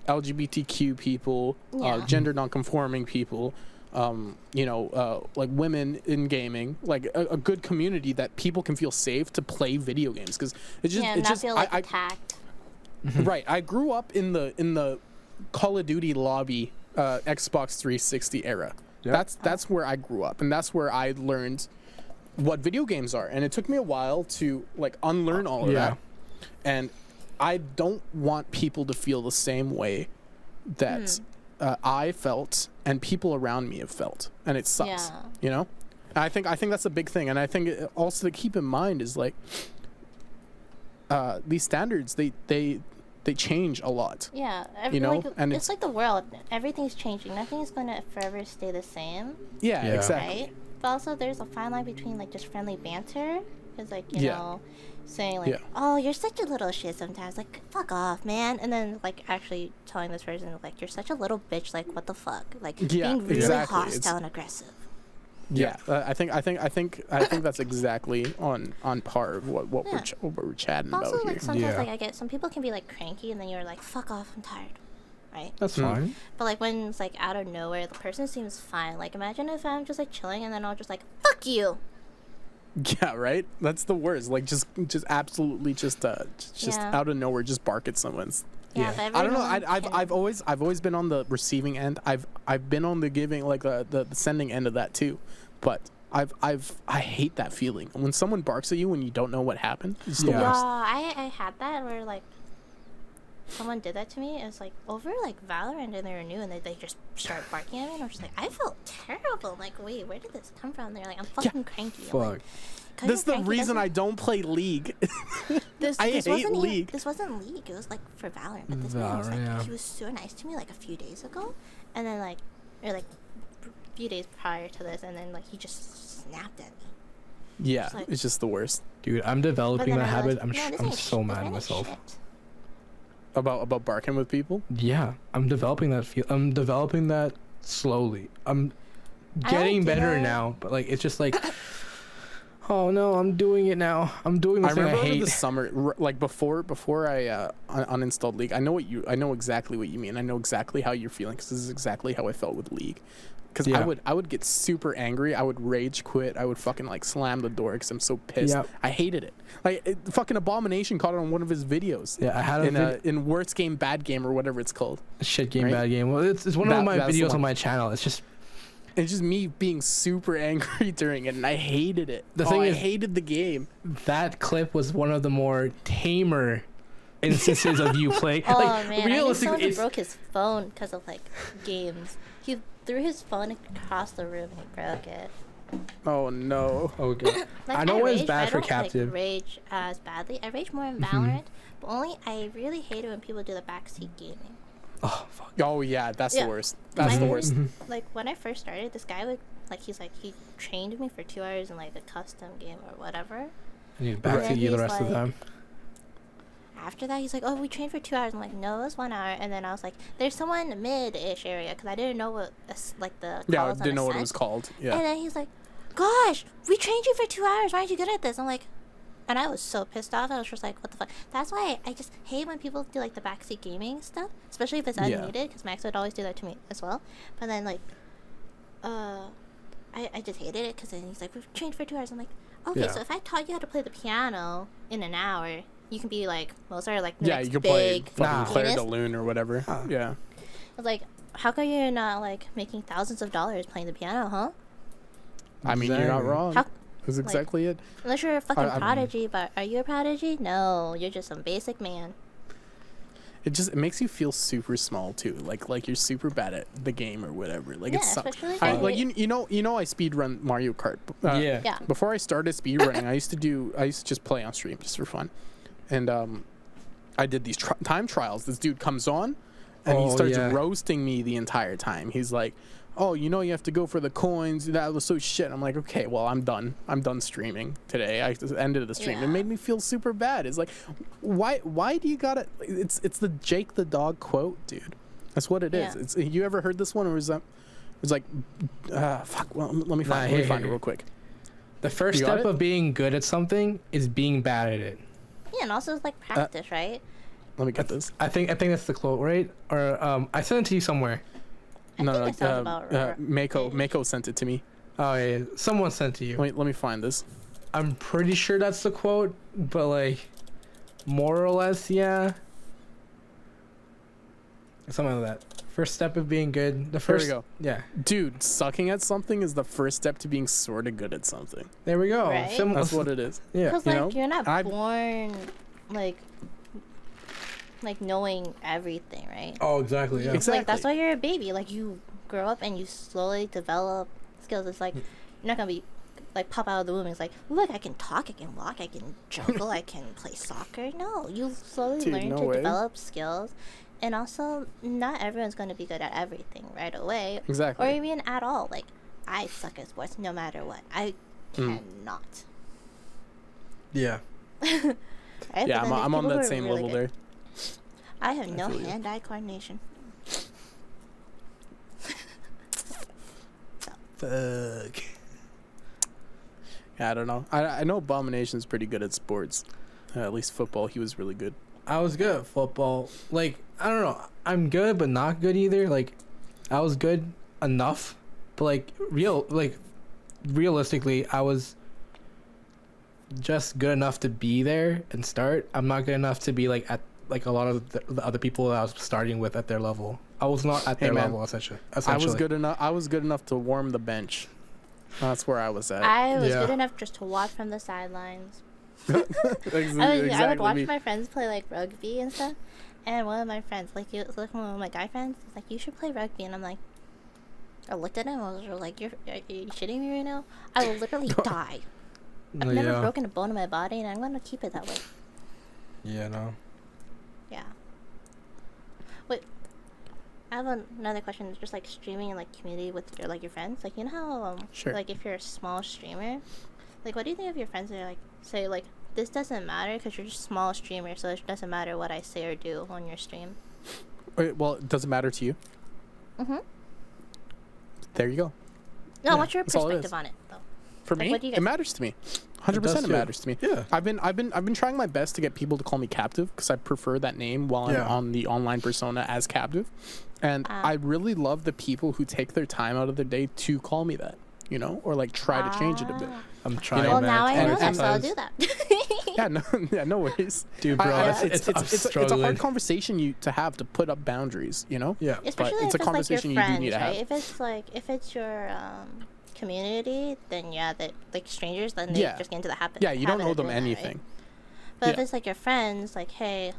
LGBTQ people, Yeah. gender nonconforming people. Like women in gaming, like a good community that people can feel safe to play video games, because it's just Yeah, it's not just feel like attacked. right. I grew up in the Call of Duty lobby, Xbox 360 era. Yep. That's where I grew up, and that's where I learned what video games are. And it took me a while to like unlearn all of Yeah. that. And I don't want people to feel the same way that I felt and people around me have felt, and it sucks. Yeah. You know. And I think that's a big thing, and I think also to keep in mind is like these standards they change a lot. Yeah, know, like, and it's like the world. Everything's changing. Nothing is going to forever stay the same, Yeah, Yeah. exactly. right? But also, there's a fine line between like just friendly banter, because like you Yeah. know, saying like, Yeah. "Oh, you're such a little shit," sometimes like, "Fuck off, man," and then like actually telling this person like, "You're such a little bitch," like, "What the fuck?" Like Yeah, being really exactly. hostile It's- and aggressive. Yeah, I think that's exactly on par of what Yeah. we're chatting But also, about like here. sometimes Yeah. like I get some people can be like cranky, and then you're like, "Fuck off, I'm tired," right? That's Mm. fine. But like when it's like out of nowhere, the person seems fine. Like imagine if I'm just like chilling and then I'll just like fuck you. Yeah, right. That's the worst. Like just absolutely just Yeah. out of nowhere, just bark at someone's. Yeah, Yeah. but I don't know. everyone I've can- always been on the receiving end. I've been on the giving, like the sending end of that too. But I hate that feeling when someone barks at you when you don't know what happened. It's the Yeah. worst. I had that where like someone did that to me. It was like over like Valorant, and they were new, and they just start barking at me, and I'm just like, I felt terrible. I'm like, wait, where did this come from? They're like, I'm fucking cranky. I'm like, Fuck. 'cause This is you're the cranky reason doesn't- I don't play League. I hate wasn't League. This wasn't League. It was like for Valorant. But this man was Valorant, like, yeah. he was so nice to me like a few days ago, and then like, or like a few days prior to this, and then like he just snapped at me. Yeah, It's like- it's just the worst. Dude, I'm But developing then that I habit. realized, I'm no, this I'm ain't so shit. mad This at ain't myself. shit. About barking with people. Yeah, I'm developing that feel. I'm developing that slowly. I'm I getting don't better get- now, but like it's just like, oh no, I'm doing it now. I'm doing I this thing I remember over hate. the summer, like before I uninstalled League. I know exactly what you mean. I know exactly how you're feeling, because this is exactly how I felt with League. Because Yeah. I would get super angry. I would rage quit. I would fucking like slam the door because I'm so pissed. Yeah. I hated it. Like fucking Abomination caught it on one of his videos. Yeah, I had in worst game, bad game, or whatever it's called. shit game, right? bad game. Well, it's one That- of my that's the videos one. on my channel. It's just It's just me being super angry during it, and I hated it. The thing I is- hated the game. that clip was one of the more tamer instances of you playing. Oh like man, I knew realistically, someone who it's broke his phone because of like games. He threw his phone across the room and he broke it. Oh no. okay. Like, I know when it's rage, bad but for I don't, captive. Like, rage as badly. I rage more in Mm-hmm. Valorant, but only I really hate it when people do the backseat gaming. Oh fuck. Oh yeah, that's Yeah. the worst. That's My the rage- worst. Like when I first started, this guy would like he trained me for 2 hours in like a custom game or whatever. I need to back Yeah, to you the he's rest of the like- time. after that, he's like, oh, we trained for 2 hours. I'm like, no, it was 1 hour. And then I was like, there's someone mid-ish area because I didn't know what like the Yeah, call I was on didn't know what it Ascent. was called. Yeah. And then he's like, gosh, we trained you for 2 hours. Why aren't you good at this? I'm like, and I was so pissed off. I was just like, what the fuck? That's why I just hate when people do like the backseat gaming stuff, especially if it's Yeah. unneeded, because Max would always do that to me as well. But then like, I just hated it because then he's like, we've trained for 2 hours. I'm like, okay, Yeah. so if I taught you how to play the piano in an hour, you can be like Mozart or like the Yeah, next you can play big fucking Claire de pianist. Lune or whatever. Yeah. I was like, how come you're not like making thousands of dollars playing the piano, huh? I mean, you're not Exactly. wrong. How- That's exactly it. Unless you're a fucking I mean- prodigy, but are you a prodigy? No, you're just some basic man. It makes you feel super small too, like you're super bad at the game or whatever. Like Yeah, it's especially if I, I- like you know I speed run Mario Kart. Yeah. Yeah. Before I started speed running, I used to just play on stream just for fun, and I did these time trials. This dude comes on, and he Oh, starts yeah. roasting me the entire time. He's like, "Oh, you know you have to go for the coins. That was so shit." I'm like, "Okay, well I'm done. I'm done streaming today. I just ended the stream." It Yeah. made me feel super bad. It's like, why do you gotta? It's the Jake the dog quote, dude. That's what it is. Yeah. It's you ever heard this one, or was that? It was like, fuck. Well, let me find it real quick. The first You got step it? of being good at something is being bad at it. Yeah, and also it's like practice, right? Let me get this. I think that's the quote, right? Or I sent it to you somewhere. I No, think it sounds about right. Mako sent it to me. Oh yeah, someone sent it to you. Let me find this. I'm pretty sure that's the quote, but like, more or less, yeah. Something like that. First step of being good. The There we first. go. Yeah. Dude, sucking at something is the first step to being sort of good at something. There we go. Right? That's what it is. Yeah. Because you like know, you're not I- born like knowing everything, right? Oh, exactly. Yeah. Exactly. Like that's why you're a baby. Like you grow up and you slowly develop skills. It's like you're not gonna be like pop out of the womb. It's like, look, I can talk, I can walk, I can juggle, I can play soccer. No, you slowly Dude, learn no to way. develop skills, and also not everyone's gonna be good at everything right away, Exactly. or even at all. Like I suck at sports no matter what. I cannot. Yeah. Right? But Yeah, then there's I'm on people who that are same really level good. there. I have no feel you. hand-eye coordination. Fuck. Yeah, I don't know. I know Abomination's pretty good at sports. At least football, he was really good. I was good at football. Like, I don't know. I'm good, but not good either. Like, I was good enough, but realistically, I was just good enough to be there and start. I'm not good enough to be like at like a lot of the other people that I was starting with at their level. I was not at their man. level essentially. I was good enough. I was good enough to warm the bench. That's where I was at. I was Yeah. good enough just to watch from the sidelines. Exactly. I would watch my friends play like rugby and stuff, and one of my friends, like one of my guy friends, was like, "You should play rugby," and I'm like, I looked at him, I was like, are you shitting me right now? I will literally die. I've never Yeah. broken a bone in my body, and I'm gonna keep it that way. Yeah, no. Yeah. Wait, I have another question. It's just like streaming and like community with your friends. Like you know how Sure. like if you're a small streamer, like what do you think of your friends that are like say like this doesn't matter because you're just a small streamer, so it doesn't matter what I say or do on your stream. Wait, well, it doesn't matter to you. Mhm. There you go. No, Yeah, what's your that's all it perspective is. on it though? For Like, me, what do you it guys- matters to me. 100% it too. matters to me. Yeah. I've been trying my best to get people to call me captive because I prefer that name while Yeah. I'm on the online persona as captive, and I really love the people who take their time out of their day to call me that. You know, or like try to change it a bit. I'm trying. know, Well, man. now I know and that, so I'll sometimes- do that. Yeah, no worries, Dude, bro, it's a struggling. hard conversation to have to put up boundaries. You know. Yeah. Especially it's a if it's like your conversation you do friends, need to have. right? If it's your community, then yeah, that like strangers, then they Yeah. just get into the habit. Yeah, you don't habit know of them doing that, right? anything. But if Yeah. it's like your friends, like hey,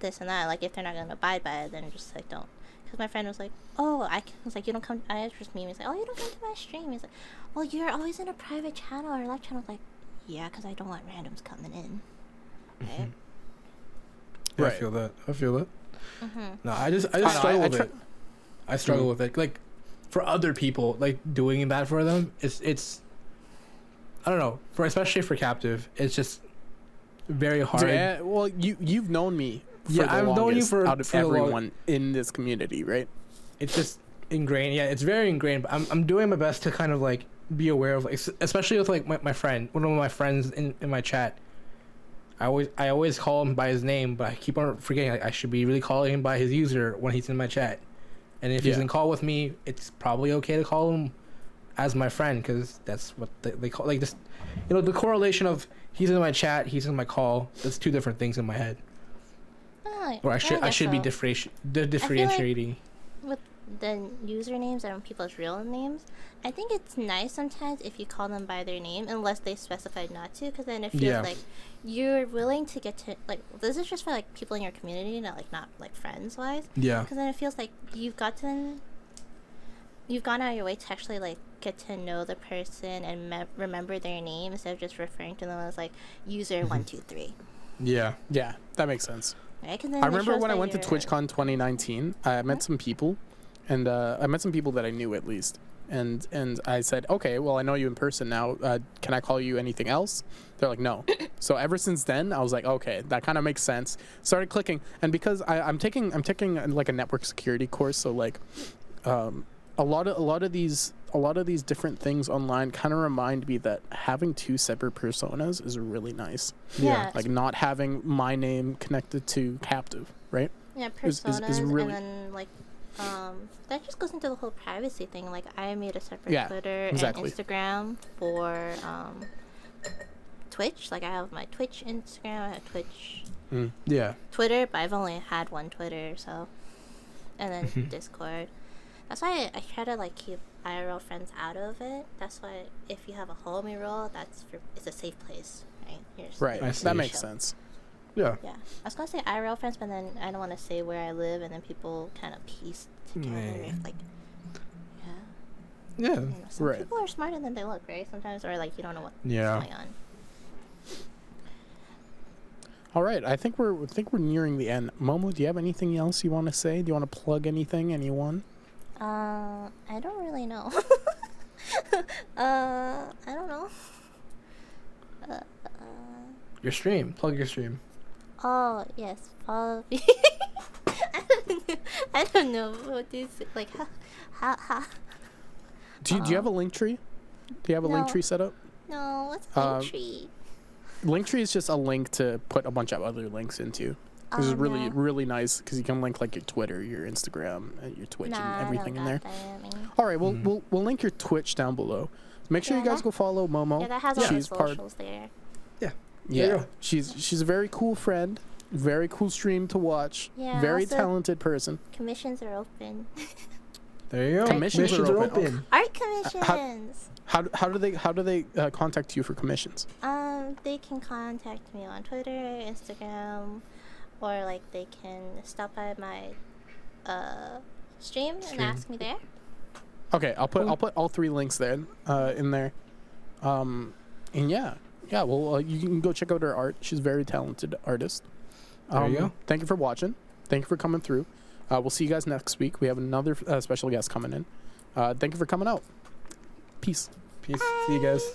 this and that, like if they're not gonna abide by it, then just like don't. Because my friend was like, oh, I was like, you don't come. I just me. He's like, oh, you don't come to my stream. He's like, well, you're always in a private channel or live channel. I was like, yeah, because I don't want randoms coming in. Right. Yeah, Right. I feel that. Mm-hmm. No, I just I know, struggle I with try- it. I struggle with it. Like, for other people, like doing that for them, it's. I don't know. Especially for captive, it's just very hard. Yeah, well, you've known me. For Yeah, the I've known you longest for- out of for the long- everyone in this community, right? It's just ingrained. Yeah, it's very ingrained. But I'm doing my best to kind of like be aware of, like, especially with like my friend, one of my friends in my chat. I always call him by his name, but I keep on forgetting. Like, I should be really calling him by his user when he's in my chat. And if he's Yeah. in call with me, it's probably okay to call him as my friend, because that's what they call, like, this, the correlation of he's in my chat, he's in my call. That's two different things in my head. Oh, Or I should be guess so. differentiating. With the usernames and people's real names, I think it's nice sometimes if you call them by their name, unless they specified not to, because then it feels Yeah. like you're willing to get to, like, this is just for like people in your community, not like friends wise, Yeah. because then it feels like you've gone out of your way to actually like get to know the person and remember their name instead of just referring to them as like user 123. Yeah. Yeah, that makes sense. Right? 'Cause then I it remember shows when I that went to you're- TwitchCon 2019, I met some people, and I met some people that I knew at least. And I said, okay, well, I know you in person now. Can I call you anything else? They're like, no. So ever since then, I was like, okay, that kind of makes sense. Started clicking, and because I'm taking like a network security course, so like, a lot of these different things online kind of remind me that having two separate personas is really nice. Yeah. Like not having my name connected to captive, right? Yeah, is personas, really- and then like, that just goes into the whole privacy thing. Like, I made a separate Yeah, Twitter exactly. and Instagram for Twitch. Like, I have my Twitch Instagram, I have Twitch Yeah. Twitter, but I've only had one Twitter, so, and then Discord. That's why I try to like keep IRL friends out of it. That's why if you have a homie role, it's a safe place, right? Right. I see. That makes sense. Yeah. Yeah, I was gonna say IRL friends, but then I don't want to say where I live, and then people kind of piece together. Nah. Like, Yeah. some Right. people are smarter than they look, right? Sometimes, or like you don't know what's Yeah. going on. All right. I think we're nearing the end. Momo, do you have anything else you want to say? Do you want to plug anything? Anyone? I don't really know. I don't know. Your stream. Plug your stream. Oh yes, follow me. I don't know what this like. Ha. Do you have a link tree? Do you have a link No. tree set up? No, what's Um, Linktree? Linktree is just a link to put a bunch of other links into. This is Oh, really no. really nice because you can link like your Twitter, your Instagram, and your Twitch, Nah, I and don't everything in got there. that, I mean. All right, we'll link your Twitch down below. Make sure Yeah, you guys that- go follow Momo. Yeah, that has all the She's part. socials there. There you Yeah, go. she's a very cool friend, very cool stream to watch. Yeah, very also- talented person. Commissions are open. There you go. Commissions are open. Art commissions. How do they contact you for commissions? They can contact me on Twitter, Instagram, or like they can stop by my stream and Stream. ask me there. Okay, I'll put all three links there in there. And yeah. Well, you can go check out her art. She's a very talented artist. There you go. Thank you for watching. Thank you for coming through. We'll see you guys next week. We have another special guest coming in. Thank you for coming out. Peace. Peace. See you guys.